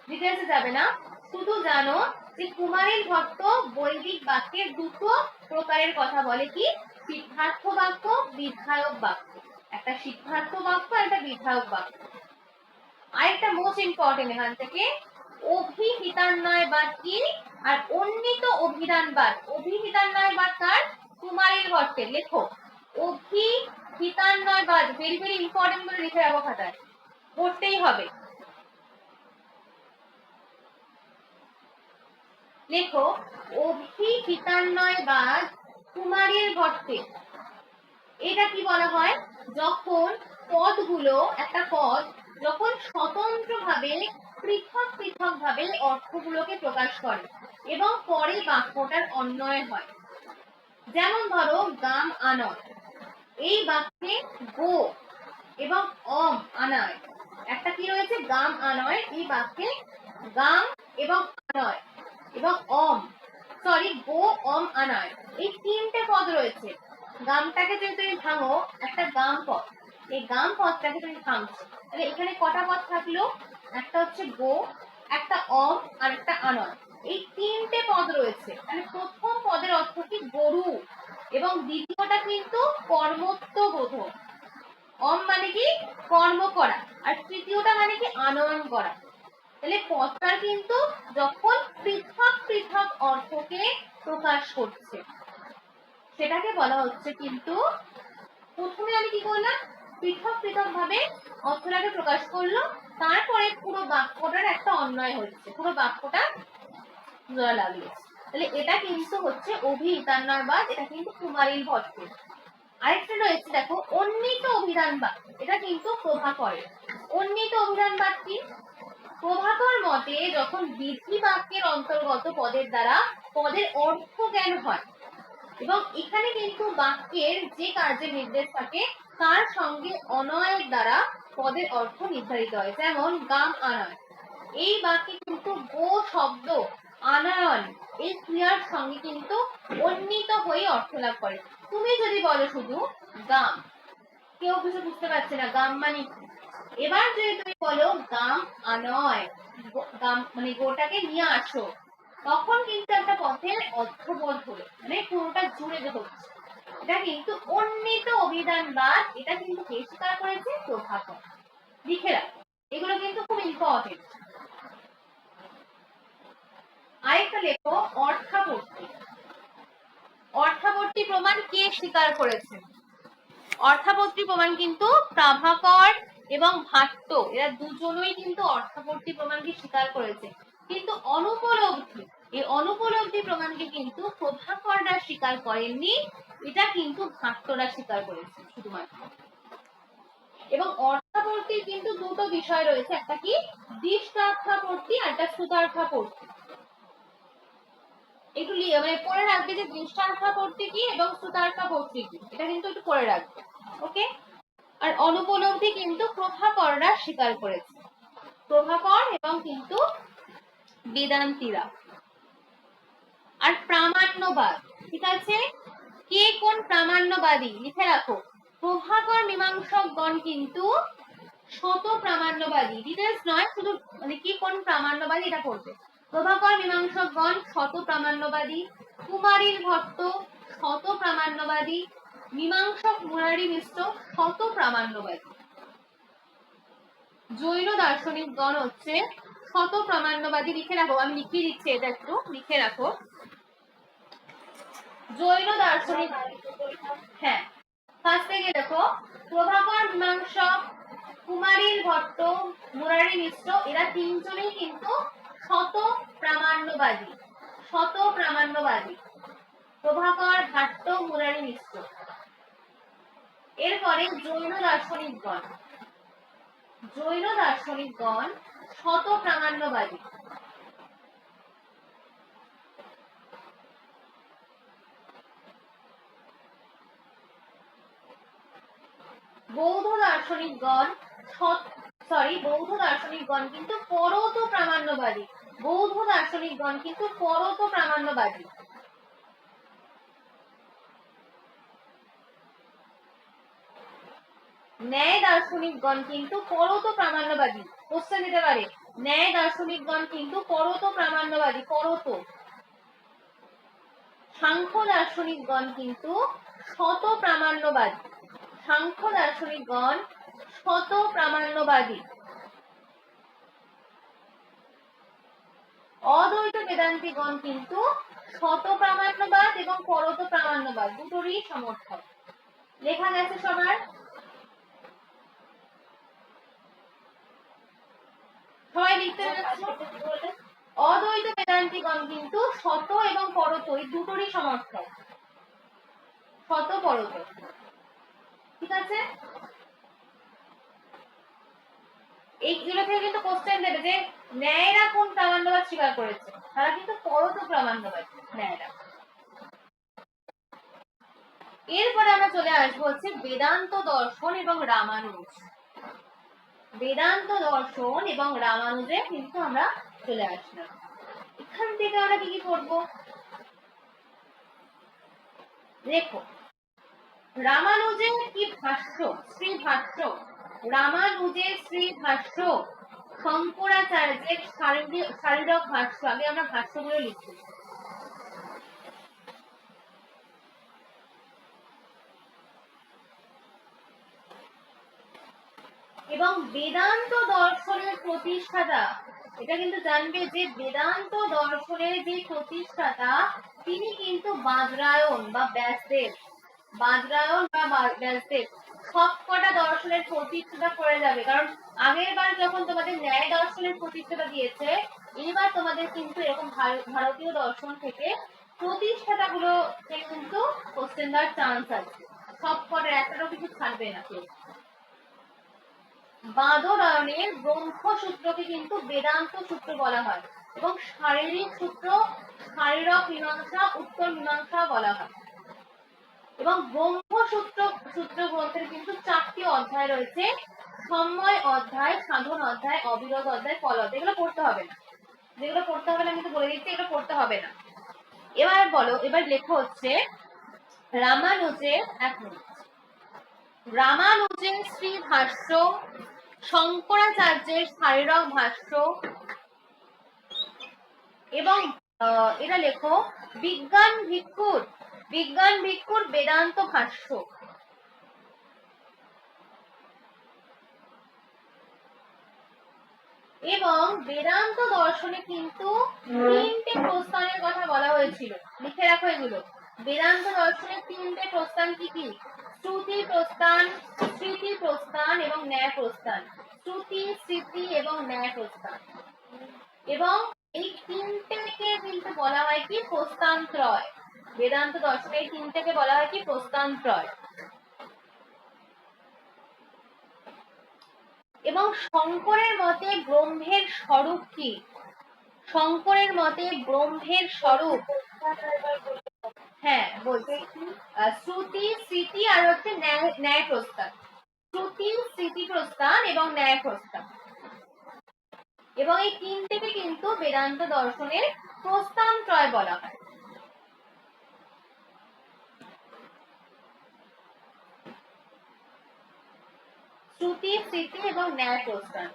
ডিটেলসে যাবে না। শুধু জানো যে কুমারী ভট্ট বৈদিক বাক্যের 2টো প্রকারের কথা বলে। কি? সিদ্ধার্থ বাক্য, বিধায়ক বাক্য। একটা সিদ্ধার্থ বাক্য, একটা বিধায়ক বাক্য। আরেকটা মোস্ট ইম্পর্টেন্ট এখান থেকে, অভিহিতান্বয় বাদ কি আর অন্বিত অভিধান বাদ। অভিহিতান্বয় বাদ কার? কুমারীর ভট্টের। লেখো অভিহিতান্বয়বাদ, ভেরি ভেরি ইম্পর্টেন্ট করে লিখে রাখো খাতায়, পড়তেই হবে। লেখো অভিহিতান্বয়বাদ কুমারীর ভট্টের। এটা কি বলা হয়, যখন পদগুলো, একটা পদ যখন স্বতন্ত্রভাবে পৃথক পৃথক ভাবে অর্থগুলোকে প্রকাশ করে এবং পরে বাক্যটার অন্বয় হয়। যেমন ধরো গাম আনয়, এই বাক্যে গো এবং অম আনয়, একটা কি রয়েছে গাম আনয়, এই বাক্যে গাম এবং আনয় এবং অম, সরি গো অম আনয়, এই তিনটে পদ রয়েছে। গামটাকে যদি তুমি ভাঙো, একটা গাম পদ, এই গাম পদটাকে তুমি ভাঙছো, তাহলে এখানে কটা পদ থাকলো, একটা হচ্ছে গো, একটা অম আর একটা আনয়, এই তিনটে পদ রয়েছে। তাহলে প্রথম পদের অর্থ কি গরু, এবং দ্বিতীয়টা কিন্তু কর্মত্ববোধক, অম মানে কি কর্ম করা, আর তৃতীয়টা মানে কি আনয়ন করা। তাহলে পদটার কিন্তু যখন পৃথক পৃথক অর্থকে প্রকাশ করছে সেটাকে বলা হচ্ছে কিন্তু, প্রথমে আমি কি করলাম, পৃথক পৃথক ভাবে অর্থটাকে প্রকাশ করলো, তারপরে পুরো বাক্যটার একটা অন্বয় হচ্ছে, পুরো বাক্যটা জোড়া লাগলো। তাহলে এটা কিন্তু হচ্ছে অভিহিতান্বয়বাদ, এটা কিন্তু কুমারীর ভট্টের। আরেকটা রয়েছে দেখো অন্বিত অভিধানবাদ, এটা কিন্তু প্রভাকরের। অন্বিত অভিধানবাদ কি, প্রভাকর মতে যখন বিধি বাক্যের অন্তর্গত পদের দ্বারা পদের অর্থ জ্ঞান হয়, এবং এখানে কিন্তু বাক্যের যে কার্যের নির্দেশ থাকে তার সঙ্গে অনয়ের দ্বারা পদের অর্থ নির্ধারিত হয়। যেমন গাম আনয়, এই বাক্যে কিন্তু গো শব্দ আনয়ন এই ক্রিয়ার সঙ্গে কিন্তু অন্বিত হয়ে অর্থ লাভ করে। তুমি যদি বলো শুধু গাম, কেউ কিছু বুঝতে পারছে না গাম মানে, এবার যদি তুমি বলো গাম আনয়, গাম মানে গোটাকে নিয়ে আসো, তখন কিন্তু একটা পথের অর্থবোধ হলো, মানে পুরোটা জুড়ে যে হচ্ছে। এটা কিন্তু অন্বিত অভিধানবাদ, এটা কিন্তু কে স্বীকার করেছে, প্রভাকর। লিখে রাখো, এগুলো কিন্তু খুব ইম্পর্টেন্ট। আরেকটা লেখো অর্থাবর্তী। অর্থাবর্তী প্রমাণ কে স্বীকার করেছে, অর্থাবর্তী প্রমাণ কিন্তু প্রভাকর এবং ভাট্ট, এরা দুজনেই কিন্তু অর্থাবর্তী প্রমাণকে স্বীকার করেছে। কিন্তু অনুপলব্ধি, এই অনুপলব্ধি প্রমাণকে কিন্তু প্রভাকররা স্বীকার করেননি, এটা কিন্তু ভাট্টরা স্বীকার করেছে শুধুমাত্র। এবং অর্থাবর্তীর কিন্তু দুটো বিষয় রয়েছে, একটা কি দৃষ্টার্থাবর্তী আর একটা শ্রুতার্থাবর্তী। একটু মানে পড়ে রাখবে যে দৃষ্টার্থাবর্তী কি এবং শ্রুতার্থাবর্তী কি, এটা কিন্তু একটু পড়ে রাখবে, ওকে। আর অনুপলব্ধি কিন্তু প্রভাকররা স্বীকার করেছে, প্রভাকর এবং কিন্তু বেদান্তীরা। আর প্রামাণ্যবাদ, ঠিক আছে, কে কোন প্রামাণ্যবাদী লিখে রাখো। প্রভাকর মীমাংসকগণ কিন্তু শত প্রামাণ্যবাদী, ডিটেলস নয়, শুধু মানে কি কোন প্রামাণ্যবাদী এটা পড়বে। প্রভাকর মীমাংসকগণ শত প্রামাণ্যবাদী, কুমারীর ভট্ট শত প্রামাণ্যবাদী, মীমাংসক মুরারি মিশ্র শত প্রামাণ্যবাদী। জৈন দার্শনিকগণ হচ্ছে শত প্রামাণ্যবাদী, লিখে রাখো, আমি লিখিয়ে দিচ্ছি, এটা একটু লিখে রাখো। জৈন দার্শনিক, হ্যাঁ ফার্স্ট থেকে দেখো, প্রভাকর মীমাংসক, কুমারীর ভট্ট, মুরারি মিশ্র, এরা তিনজনেই কিন্তু শত প্রামাণ্যবাদী, শত প্রামাণ্যবাদী, প্রভাকর, ভাট্ট, মুরারি মিশ্র। এরপরে জৈন দার্শনিকগণ, জৈন দার্শনিকগণ শত প্রামাণ্যবাদী। বৌদ্ধ দার্শনিকগণ, বৌদ্ধ দার্শনিকগণ কিন্তু পরত প্রামাণ্যবাদী, বৌদ্ধ দার্শনিকগণ কিন্তু পরত প্রামাণ্যবাদী। ন্যায় দার্শনিকগণ কিন্তু পরত প্রামাণ্যবাদী, কোশ্চেন দিতে পারে, ন্যায় দার্শনিকগণ কিন্তু পরত প্রামাণ্যবাদী, পরত। সাংখ্য দার্শনিকগণ কিন্তু শত প্রামাণ্যবাদী, সাংখ্য দার্শনিকগণ শত প্রামাণ্যবাদী। অদ্বৈত বেদান্তীগণ কিন্তু শত প্রামাণ্যবাদ এবং পরত প্রামাণ্যবাদ দুটোরই সমর্থক। লেখা গেছে সবার? সবাই লিখতে পেরেছো? অদ্বৈত বেদান্তিগণ কিন্তু শত এবং পরত এই দুটোরই সমর্থক। শত পরত, ঠিক আছে? এইগুলো থেকে কিন্তু কোশ্চেন দেবে যে ন্যায়রা কোন প্রামাণ্যবাদ স্বীকার করেছে, তারা কিন্তু পরত প্রামাণ্যবাদ ন্যায়রা। এরপরে আমরা চলে আসবো হচ্ছে বেদান্ত দর্শন এবং রামানুজ। বেদান্ত দর্শন এবং রামানুজে কিন্তু আমরা চলে আসলাম। এখান থেকে আমরা কি কি করবো দেখো। রামানুজের কি ভাষ্য, শ্রী ভাষ্য, রামানুজের শ্রী ভাষ্য, শঙ্করাচার্যের শারীরক ভাষ্য। আগে আমরা ভাষ্যগুলো লিখছি। এবং বেদান্ত দর্শনের প্রতিষ্ঠাতা, এটা কিন্তু জানবে যে বেদান্ত দর্শনের যে প্রতিষ্ঠাতা তিনি কিন্তু বাদরায়ণ বা ব্যাসদেব। বাদরায়ণ বা ব্যাসদেব সবকটা দর্শনের প্রতিষ্ঠাতা করে যাবে, কারণ আগের বার যখন তোমাদের ন্যায় দর্শনের প্রতিষ্ঠাতা দিয়েছে, এবার তোমাদের কিন্তু এরকম ভারতীয় দর্শন থেকে প্রতিষ্ঠাতা গুলো কিন্তু কোশ্চেন দেওয়ার চান্স আছে। সবকটা একটাও কিছু থাকবে না কেউ। বাদরায়ণের ব্রহ্মসূত্রকে কিন্তু বেদান্ত সূত্র বলা হয় এবং শারীরিক সূত্র শারীরক মীমাংসা, উত্তর মীমাংসা বলা হয়। এবং ব্রহ্মসূত্র গ্রন্থের কিন্তু 4টি অধ্যায় রয়েছে, সময় অধ্যায়, সাধন অধ্যায়, অবিরোধ অধ্যায়, ফল অধ্যায়। এগুলো পড়তে হবে না, যেগুলো পড়তে হবে না কিন্তু বলে দিচ্ছি, এগুলো পড়তে হবে না। এবার বলো, এবার লেখা হচ্ছে রামানুজের, এক মিনিট, রামানুজের শ্রী ভাষ্য, শঙ্করাচার্যের শারীরক ভাষ্য এবং এটা লেখো বিজ্ঞান ভিক্ষুর বেদান্ত ভাষ্য। এবং বেদান্ত দর্শনে কিন্তু 3টে প্রস্থানের কথা বলা হয়েছিল, লিখে রাখো এগুলো। বেদান্ত দর্শনের 3টে প্রস্থান কি কি? শ্রুতি প্রস্থান, স্মৃতি প্রস্থান এবং ন্যায় প্রস্থান। শ্রুতি, স্মৃতি এবং ন্যায় প্রস্থান। এবং এই 3টেকে কিন্তু বলা হয় কি? প্রস্থানত্রয়। বেদান্ত দর্শনের 3টেকে বলা হয় কি? প্রস্থানত্রয়। এবং শঙ্করের মতে ব্রহ্মের স্বরূপ কি? শঙ্করের মতে ব্রহ্মের স্বরূপ, হ্যাঁ বলছি, শ্রুতি, স্মৃতি আর হচ্ছে ন্যায় প্রস্থান। শ্রুতি, স্মৃতি প্রস্থান এবং ন্যায় প্রস্থান। এবং এই 3টেকে কিন্তু বেদান্ত দর্শনের প্রস্থানত্রয় বলা হয়। শ্রুতি, স্মৃতি এবং ন্যায় প্রস্থান।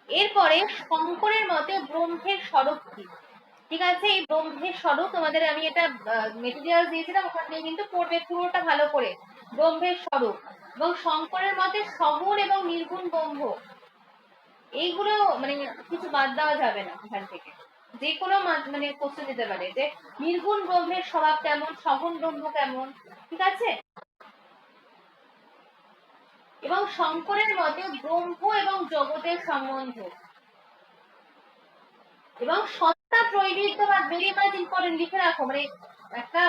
এরপরে শঙ্করের মতে ব্রহ্মের স্বরূপ কি? ঠিক আছে, এই ব্রহ্মের স্বরূপ তোমাদের আমি এটা মেটেরিয়াল দিয়েছিলাম, ওখান থেকে কিন্তু পড়বে পুরোটা ভালো করে। ব্রহ্মের স্বরূপ এবং শঙ্করের মতে সগুণ এবং নির্গুণ ব্রহ্ম, এইগুলো মানে কিছু বাদ দেওয়া যাবে না এখান থেকে। যে কোনো মানে কোশ্চেন দিতে পারে যে নির্গুণ ব্রহ্মের স্বভাব কেমন, সগুণ ব্রহ্ম কেমন, ঠিক আছে? এবং শঙ্করের মতে ব্রহ্ম এবং জগতের সম্বন্ধ এবং সত্তা ত্রৈবিধ্যবাদ, ভেরি মাচ ইম্পর্টেন্ট, লিখে রাখো, মানে একটা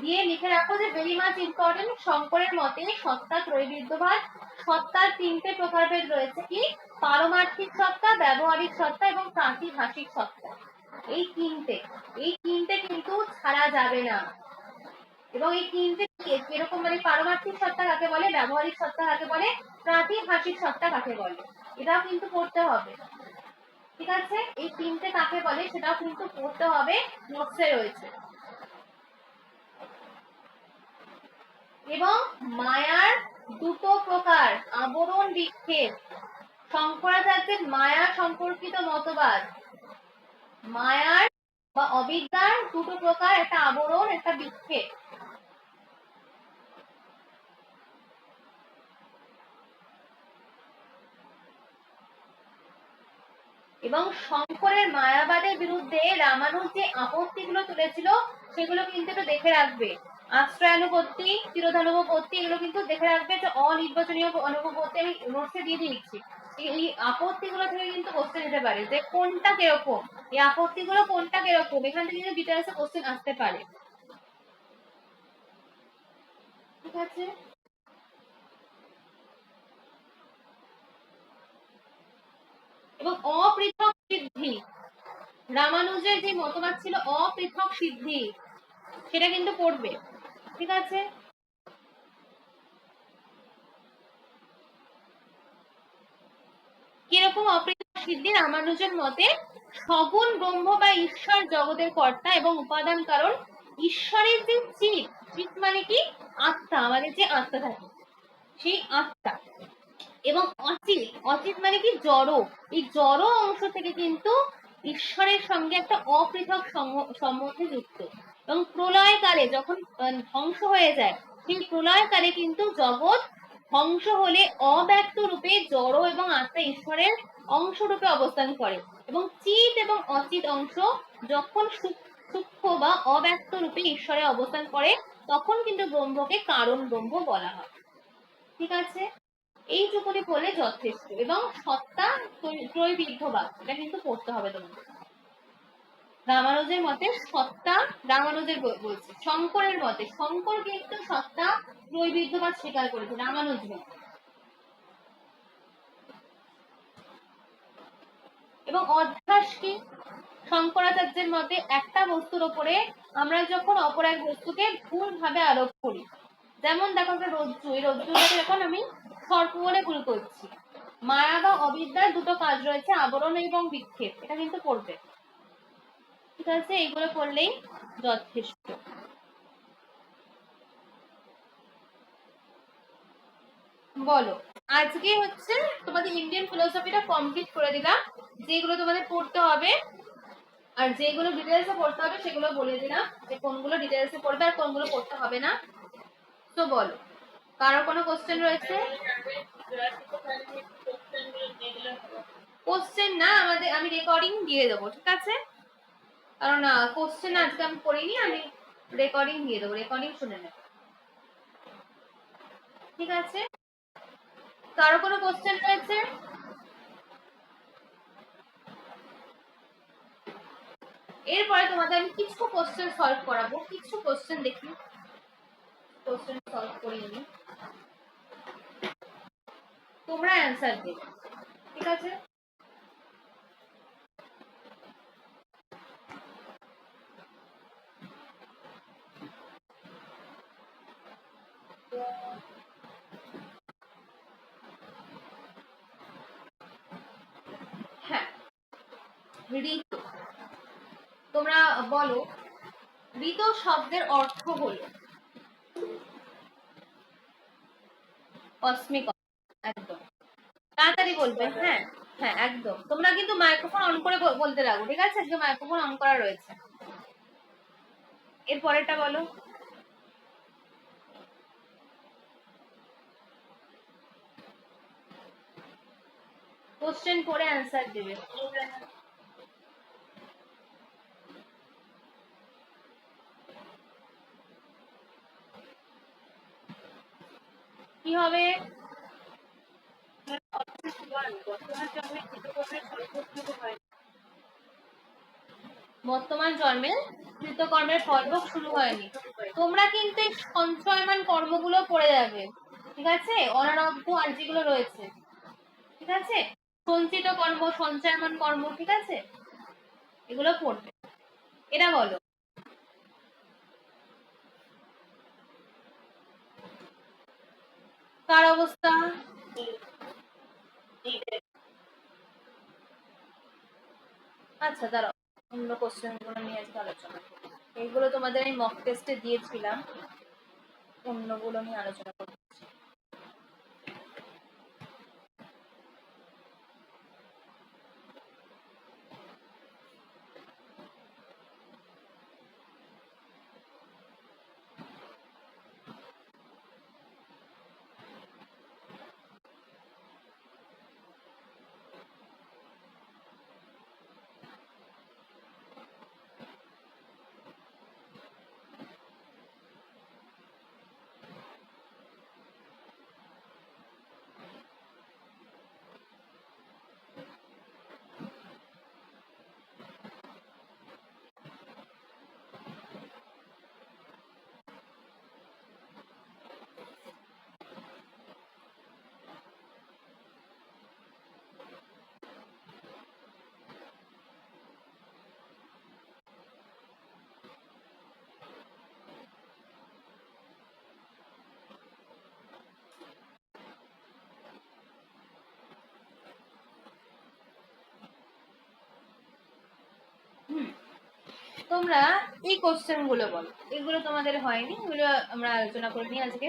দিয়ে লিখে রাখো যে ভেরি মাচ ইম্পর্টেন্ট। শঙ্করের মতে সত্তা ত্রৈবিধ্যবাদ, সত্তার 3টে প্রকারভেদ রয়েছে কি? পারমার্থিক সত্তা, ব্যবহারিক সত্তা এবং প্রাতিভাষিক সত্তা। এই 3টে কিন্তু ছাড়া যাবে না। এবং এই 3টে এরকম, মানে পারমার্থিক সত্তা কাকে বলে, ব্যবহারিক সত্তা কাকে বলে, প্রাতিভাষিক সত্তা কাকে বলে, এটাও কিন্তু পড়তে হবে। ঠিক আছে, এই 3টে কাকে বলে সেটাও কিন্তু পড়তে হবে, নোটসে রয়েছে। এবং মায়ার 2টো প্রকার, আবরণ বিক্ষেপ। শঙ্করাচার্যের মায়া সম্পর্কিত মতবাদ, মায়ার বা অবিদ্যার 2টো প্রকার, একটা আবরণ, একটা বিক্ষেপ। এবং শঙ্করের মায়াবাদের বিরুদ্ধে রামানুজ যে আপত্তিগুলো তুলেছিল সেগুলো কিন্তু একটু দেখে রাখবে। আশ্রয়ানুপত্তি, তিরোধানুপত্তি, এগুলো কিন্তু দেখে রাখবে যে অনির্বাচনীয় অনুপত্তি আমি নোটসে দিয়ে দিচ্ছি। এই আপত্তিগুলো থেকে কিন্তু কোশ্চেন দিতে পারে যে কোনটা কিরকম, এই আপত্তিগুলো কোনটা কিরকম, এখান থেকে কিন্তু ডিটেলসে কোশ্চেন আসতে পারে। ঠিক আছে, এবং অপৃথক সিদ্ধি, রামানুজের যে মতবাদ ছিল অপৃথক সিদ্ধি, সেটা কিন্তু পড়বে। ঠিক আছে, কিরকম অপৃথক সিদ্ধি? রামানুজের মতে সগুণ ব্রহ্ম বা ঈশ্বর জগতের কর্তা এবং উপাদান কারণ। ঈশ্বরের যে চিৎ, চিৎ মানে কি? আত্মা, আমাদের যে আত্মা থাকে সেই আত্মা। এবং অচিত, অচিত মানে কি? জড়। এই জড় অংশ থেকে কিন্তু ঈশ্বরের সঙ্গে একটা অপৃথক সম্বন্ধে যুক্ত। এবং প্রলয়কালে যখন ধ্বংস হয়ে যায়, সেই প্রলয়কালে কিন্তু জগৎ ধ্বংস হলে অব্যক্ত রূপে জড় এবং আত্মা ঈশ্বরের অংশ রূপে অবস্থান করে। এবং চিত এবং অচিত অংশ যখন সূক্ষ্ম বা অব্যক্ত রূপে ঈশ্বরে অবস্থান করে, তখন কিন্তু ব্রহ্মকে কারণ ব্রহ্ম বলা হয়। ঠিক আছে, এইটুকুনি বলে যথেষ্ট। এবং সত্তা ত্রৈবিধ্যবাদ, এটা কিন্তু পড়তে হবে তোমাকে। রামানুজের মতে সত্তা, রামানুজের বলছে, শঙ্করের মতে শঙ্কর কিন্তু সত্তা ত্রৈবিধ্যবাদ স্বীকার করেছে, রামানুজ নয়। এবং অধ্যাস কি? শঙ্করাচার্যের মতে একটা বস্তুর ওপরে আমরা যখন অপর এক বস্তুকে ভুল ভাবে আরোপ করি, যেমন দেখো একটা রজ্জু, এই রজ্জুটাকে যখন আমি সর্প বলে ভুল করছি, মায়া বা অবিদ্যার দুটো কাজ রয়েছে, আবরণ এবং বিক্ষেপ, এটা কিন্তু পড়বে। ঠিক আছে, এইগুলো পড়লেই যথেষ্ট। বলো, আজকে হচ্ছে তোমাদের ইন্ডিয়ান ফিলোসফিটা কমপ্লিট করে দিলাম। যেগুলো তোমাদের পড়তে হবে আর যেগুলো ডিটেলসে পড়তে হবে সেগুলো বলে দিলাম, যে কোনগুলো ডিটেলসে পড়বে আর কোনগুলো পড়তে হবে না। তো বলো, কারো কোনো কোশ্চেন রয়েছে? কোশ্চেন না, আমি রেকর্ডিং দিয়ে দেবো। ঠিক আছে, কারণ কোশ্চেন আজকে আমি করিনি, আমি রেকর্ডিং দিয়ে দেবো, রেকর্ডিং শুনে নেব। ঠিক আছে, কারো কোনো কোশ্চেন রয়েছে? এরপরে তোমাদের আমি কিছু কোশ্চেন সলভ করাবো, কিছু কোশ্চেন দেখি, কোশ্চেন সলভ করিয়ে নি, তোমরা অ্যান্সার দেবে। ঠিক আছে, হ্যাঁ, ঋত, তোমরা বলো ঋত শব্দের অর্থ হলো কসমিক। একদম তাড়াতাড়ি বলবে। হ্যাঁ হ্যাঁ, একদম। তোমরা কিন্তু মাইক্রোফোন অন করে বলতে লাগো। ঠিক আছে, আজকে মাইক্রোফোন অন করা রয়েছে। এর পরেরটা বলো। কোশ্চেন পড়ে অ্যান্সার দেবে। কি হবে? বর্তমান জন্মে কৃতকর্মের ফলভোগ শুরু হয়নি। তোমরা কিন্তু এই সঞ্চয়মান কর্মগুলো পড়ে যাবে। ঠিক আছে, অনারব্ধ আর যেগুলো রয়েছে, ঠিক আছে, সঞ্চিত কর্ম, সঞ্চয়মান কর্ম, ঠিক আছে, এগুলো পড়বে। এটা বলো, কার অবস্থা? আচ্ছা দাঁড়াও, অন্য কোশ্চেন গুলো নিয়ে আজকে আলোচনা করি। এইগুলো তোমাদের আমি মক টেস্টে দিয়েছিলাম, অন্যগুলো নিয়ে আলোচনা করছি। তোমরা এই কোশ্চেন গুলো বলো, এগুলো তোমাদের হয়নি, এগুলো আমরা আলোচনা করে নিই আজকে।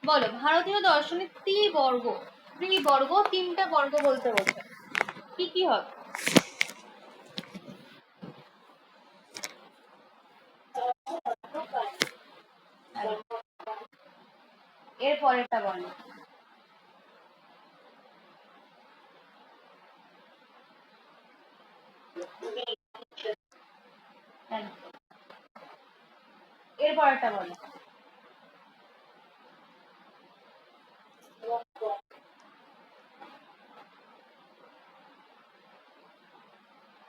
বলো ভারতীয় দর্শনের ত্রিবর্গ তিনটা বর্গ বলতে বলছে, কি কি হবে? এর পরেরটা বলো। এর পরেরটা বলো।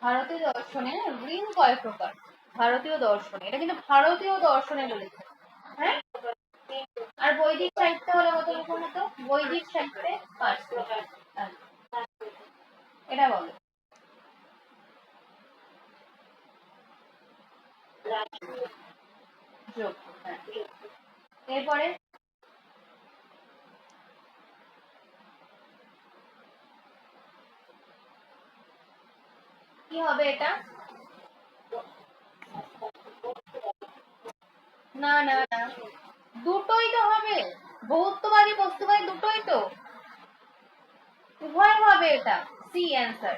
ভারতীয় দর্শনে ঋণ কয় প্রকার? ভারতীয় দর্শনে, এটা কিন্তু ভারতীয় দর্শনে বলেছে, হ্যাঁ। আর বৈদিক সাহিত্য হলো কত রকম হতো? বৈদিক সাহিত্যে 5 প্রকার। এটা বলো। যোগ, হ্যাঁ। এরপরে কি হবে এটা? না না না, দুটোই তো হবে, ভৌতবাদী বস্তুবাদী দুটোই তো, উভয় হবে এটা, সি অ্যান্সার।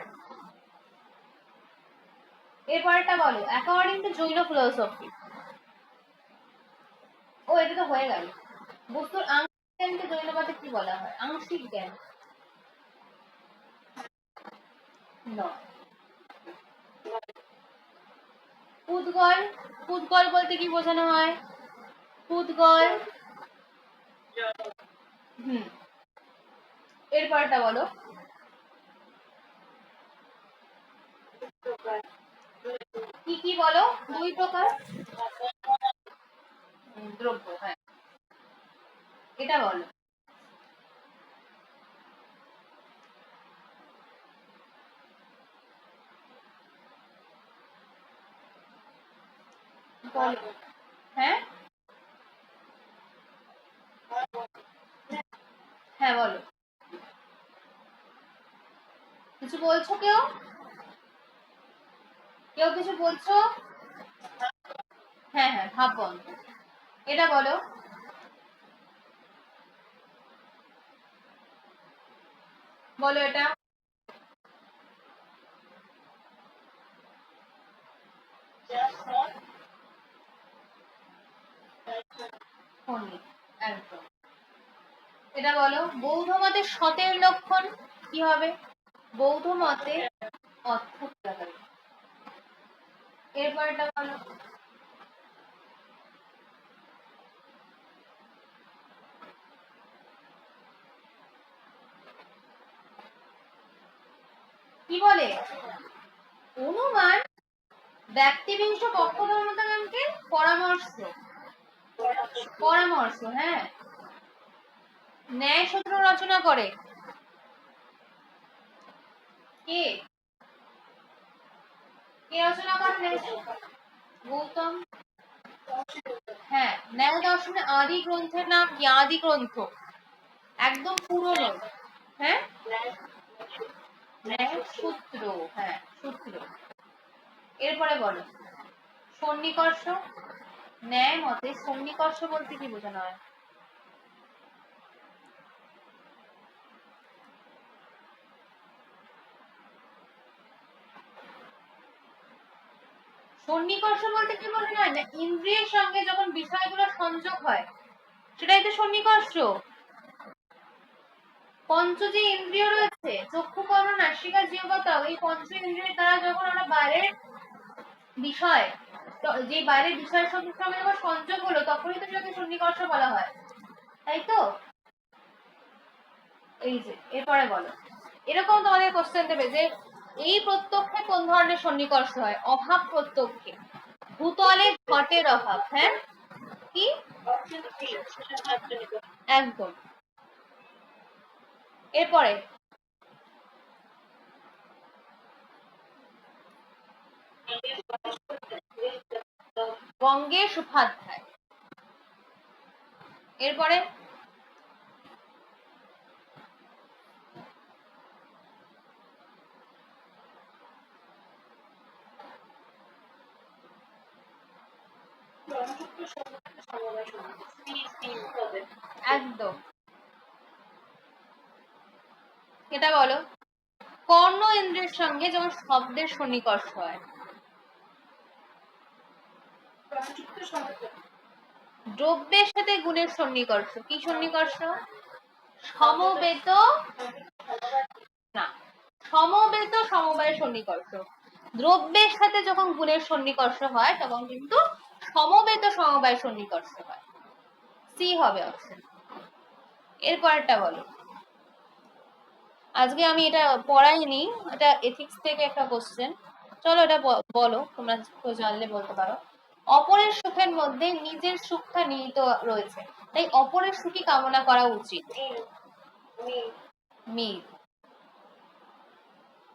এরপরটা বলো, অ্যাকর্ডিং টু জৈন ফিলোসফি। ও এটা তো হয়ে গেল। বস্তুর আংশিক জ্ঞানকে জৈনবাদে কি বলা হয়? আংশিক জ্ঞান নয়। পুদ্গল, পুদ্গল বলতে কি বোঝানো হয়? পুদ্গল, হুম। এরপরটা বলো। কি কি বলো? 2 প্রকার দ্রব্য, হ্যাঁ। এটা বলো। বলো, হ্যাঁ হ্যাঁ বলো। কিছু বলছো কেউ? কেউ কিছু বলছো? হ্যাঁ হ্যাঁ, ভাব বন্ধ। এটা বলো। বলো এটা। খনি, একদম। এটা বলো, বৌদ্ধ মতে সতের লক্ষণ কি হবে? বৌদ্ধ মতে অর্থ প্রকার। এরপরটা বলো। কি বলে? অনুমান ব্যক্তিবিংশ পক্ষধর্মতাকে পরামর্শ, পরামর্শ, হ্যাঁ। ন্যায় সূত্র রচনা করে কে? কে রচনা করে ন্যায় সূত্র? গৌতম। হ্যাঁ, ন্যায় দর্শনের আদি গ্রন্থের নাম কি? আদি গ্রন্থ, একদম পুরনো, হ্যাঁ। ন্যায় সূত্র, হ্যাঁ সূত্র। এরপরে বলো সন্নিকর্ষ। ন্যায় মতে সন্নিকর্ষ বলতে কি বোঝানো হয়? সন্নিকর্ষ বলতে কি বোঝানো হয় না, ইন্দ্রিয়ের সঙ্গে যখন বিষয়গুলো সংযোগ হয় সেটাই তো সন্নিকর্ষ। পঞ্চ যে ইন্দ্রিয় রয়েছে, চক্ষু কর্ণ নাসিকা জিহ্বা, এই পঞ্চ ইন্দ্রিয়ের দ্বারা যখন আমরা বাইরের বিষয়, যে বাইরের বিষয়ের সঙ্গে যখন সংযোগ হলো তখনই তো সেটাকে সন্নিকর্ষ বলা হয়, তাই তো? এই যে এরপরে বলো, এরকম তোমাদের কোশ্চেন দেবে যে এই প্রত্যক্ষে কোন ধরনের সন্নিকর্ষ হয়? অভাব প্রত্যক্ষে, ভূতলে ঘটের অভাব, হ্যাঁ। কি? একদম। এরপরে বঙ্গের সুখাধ্যায়। এরপরে একদম। এটা বলো, কর্ণ ইন্দ্রিয়ের সঙ্গে যেমন শব্দের সন্নিকর্ষ হয়, দ্রব্যের সাথে গুণের সন্নিকর্ষ কি সন্নিকর্ষ? সমবেত, না, সমবেত সমবায় সন্নিকর্ষ। দ্রব্যের সাথে যখন গুণের সন্নিকর্ষ হয় তখন কিন্তু সমবেত সমবায় সন্নিকর্ষ হয়। সি হবে অপশন। এরপরটা বলো, আজকে আমি এটা পড়াইনি, এটা এথিক্স থেকে একটা কোশ্চেন, চলো এটা বলো, তোমরা জানলে বলতে পারো। অপরের সুখের মধ্যে নিজের সুখটা নিহিত রয়েছে, তাই অপরের সুখী কামনা করা উচিত। মিল।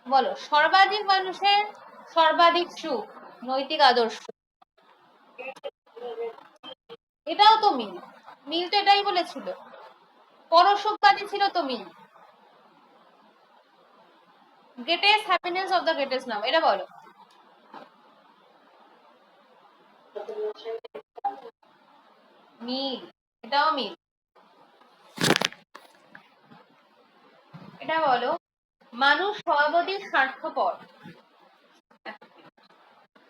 বলো, সর্বাধিক মানুষের সর্বাধিক সুখ নৈতিক আদর্শ, এটাও তো মিল। মিল তো এটাই বলেছিল, পরসুখবাদী ছিল তো Mill. Greatest happiness of the greatest নাম, এটা বলো। মিল, এটাও মিল। এটা বলো, মানুষ স্বভাবতই স্বার্থপর।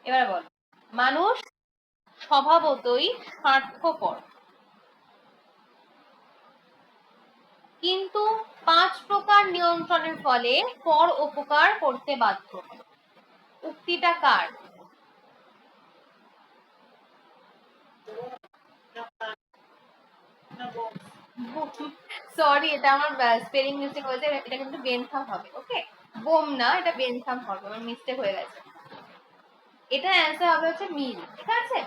এবার বলো, মানুষ স্বভাবতই স্বার্থপর, কিন্তু 5 প্রকার নিয়ন্ত্রণের ফলে পর উপকার করতে বাধ্য। উক্তিটা কার? সরি, এটা আমার স্পেলিং মিস্টেক হয়েছে, এটা কিন্তু বেনথাম হবে। ওকে, বোম না, এটা বেনথাম হবে, আমার মিস্টেক হয়ে গেছে। এটা অ্যান্সার হবে হচ্ছে মিল, ঠিক আছে?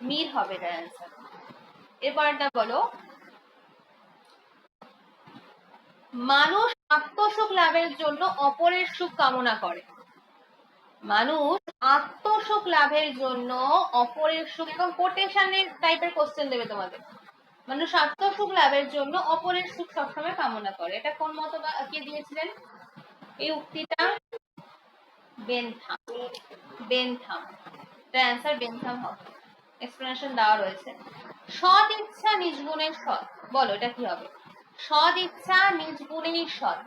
মিল হবে এটা অ্যান্সার। এরপরটা বলো, মানুষ আত্মসুখ লাভের জন্য অপরের সুখ কামনা করে। মানুষ আত্মসুখ লাভের জন্য অপরের সুখ, এবং কোটেশনের টাইপের কোশ্চেন দেবে তোমাদের। মানুষ আত্মসুখ লাভের জন্য অপরের সুখ সবসময় কামনা করে, এটা কোন মত কে দিয়েছিলেন এই উক্তিটা? বেনথাম। বেনথাম, এটা অ্যান্সার বেনথাম হবে। এক্সপ্লেনেশন দেওয়া রয়েছে। সৎ ইচ্ছা নিজ গুণের সৎ, বলো এটা কি হবে? সৎ ইচ্ছা নিজ গুণের সৎ।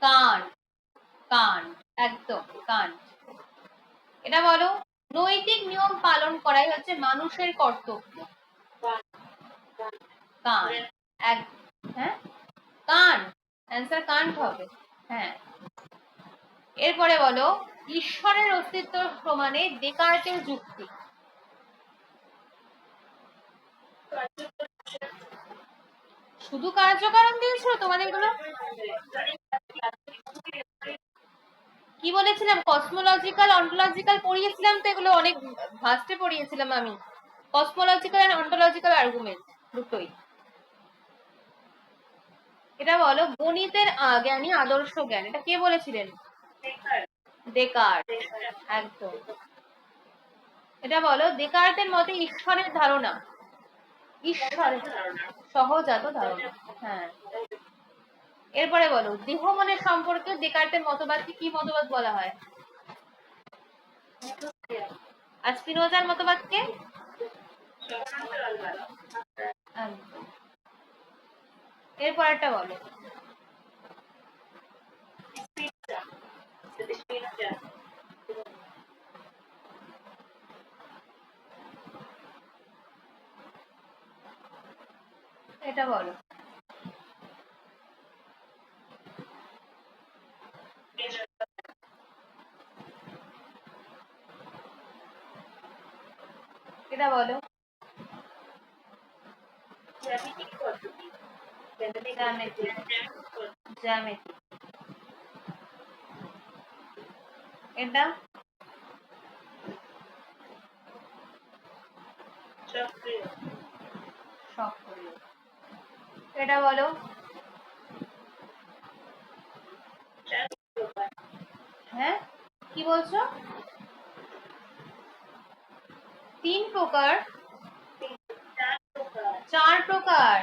কান, কান, একদম কান। এটা বলো, নৈতিক নিয়ম পালন করাই হচ্ছে মানুষের কর্তব্য। কান, এক, হ্যাঁ কান, অ্যান্সার কান্ট হবে। হ্যাঁ। এরপরে বলো, ঈশ্বরের অস্তিত্ব প্রমাণে ডেকার্টের যুক্তি। শুধু কার্যকারণ দিয়েছিল তোমাদের এগুলো? কি বলেছিলাম, কসমোলজিক্যাল অন্টোলজিক্যাল পড়িয়েছিলাম তো, এগুলো অনেক ভাস্টে পড়িয়েছিলাম আমি, কসমোলজিক্যাল এন্ড অন্টোলজিক্যাল আর্গুমেন্ট দুটোই। এটা বলো, গণিতের জ্ঞানী আদর্শ জ্ঞান, এটা কে বলেছিলেন? ডেকার্ট, একদম। এটা বলো, ডেকার্টের মতে ঈশ্বরের ধারণা, ঈশ্বরের সহজাত ধারণা। হ্যাঁ। এরপরে বলো, দেহ মনের সম্পর্কে ডেকার্টের মতবাদকে কি মতবাদ বলা হয়? আর স্পিনোজার মতবাদকে? এরপরেরটা বলো, এটা বলো। এটা বলো। জ্যামিতি। এটা সক্রিয়। এটা বলো। হ্যাঁ, কি বলছো? 3 প্রকার, 4 প্রকার,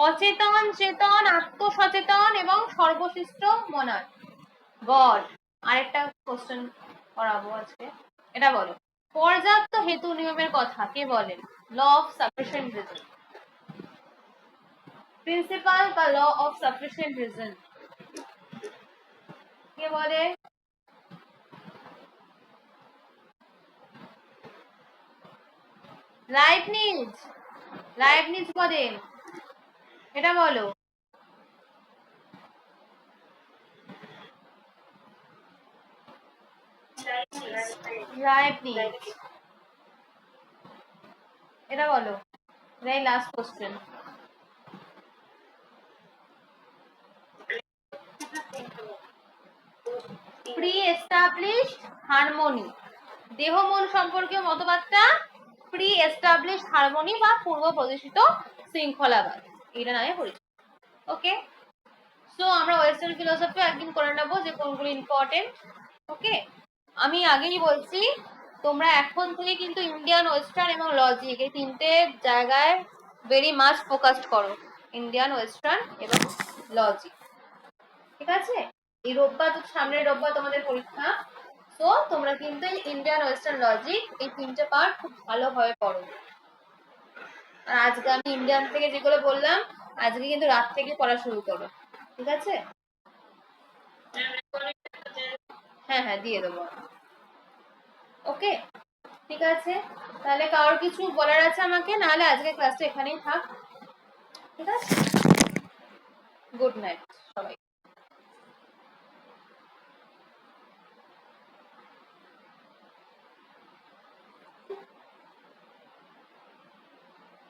অচেতন, চেতন, আত্মসচেতন এবং সর্বশিষ্ট মনার গড। আরেকটা কোশ্চেন করাবো আজকে। এটা বলো, পর্যাপ্ত হেতু নিয়মের কথা কে বলেন? Law of sufficient reason. Principle বা ল অফ সাফিসিয়েন্ট রিজন কে বলে? লাইবনিজ। লাইবনিজ বলেন। এটা বলো। লাইবনিজ। এটা বলো। এটাই last question. Pre established harmony, দেহ মন সম্পর্কীয় মতবাদটা প্রি এস্টাবলিশড হারমোনি বা পূর্ব প্রতিষ্ঠিত শৃঙ্খলাবাদ, এটা নামে পরিচিত। ওকে, সো আমরা ওয়েস্টার্ন ফিলোসফি একদিন করে নেব যে কোনগুলো ইম্পর্টেন্ট। ওকে, আমি আগেই বলছি তোমরা এখন থেকে কিন্তু ইন্ডিয়ান ওয়েস্টার্ন এবং লজিক এই তিনটে জায়গায় ভেরি মাচ ফোকাসড করো। ইন্ডিয়ান ওয়েস্টার্ন এবং লজিক, ঠিক আছে? এই রোববার তো, সামনের রোববার তোমাদের পরীক্ষা। তো তোমরা কিন্তু ইন্ডিয়ান ওয়েস্টার্ন লজিক এই তিনটে পার্ট খুব ভালোভাবে পড়ো। আর আজকে আমি ইন্ডিয়ান থেকে যেগুলো বললাম আজকে কিন্তু রাত থেকে পড়া শুরু করো, ঠিক আছে? হ্যাঁ হ্যাঁ দিয়ে দেবো। ওকে, ঠিক আছে, তাহলে কারোর কিছু বলার আছে আমাকে? নাহলে আজকে ক্লাসটা এখানেই থাক, ঠিক আছে? গুড নাইট সবাই।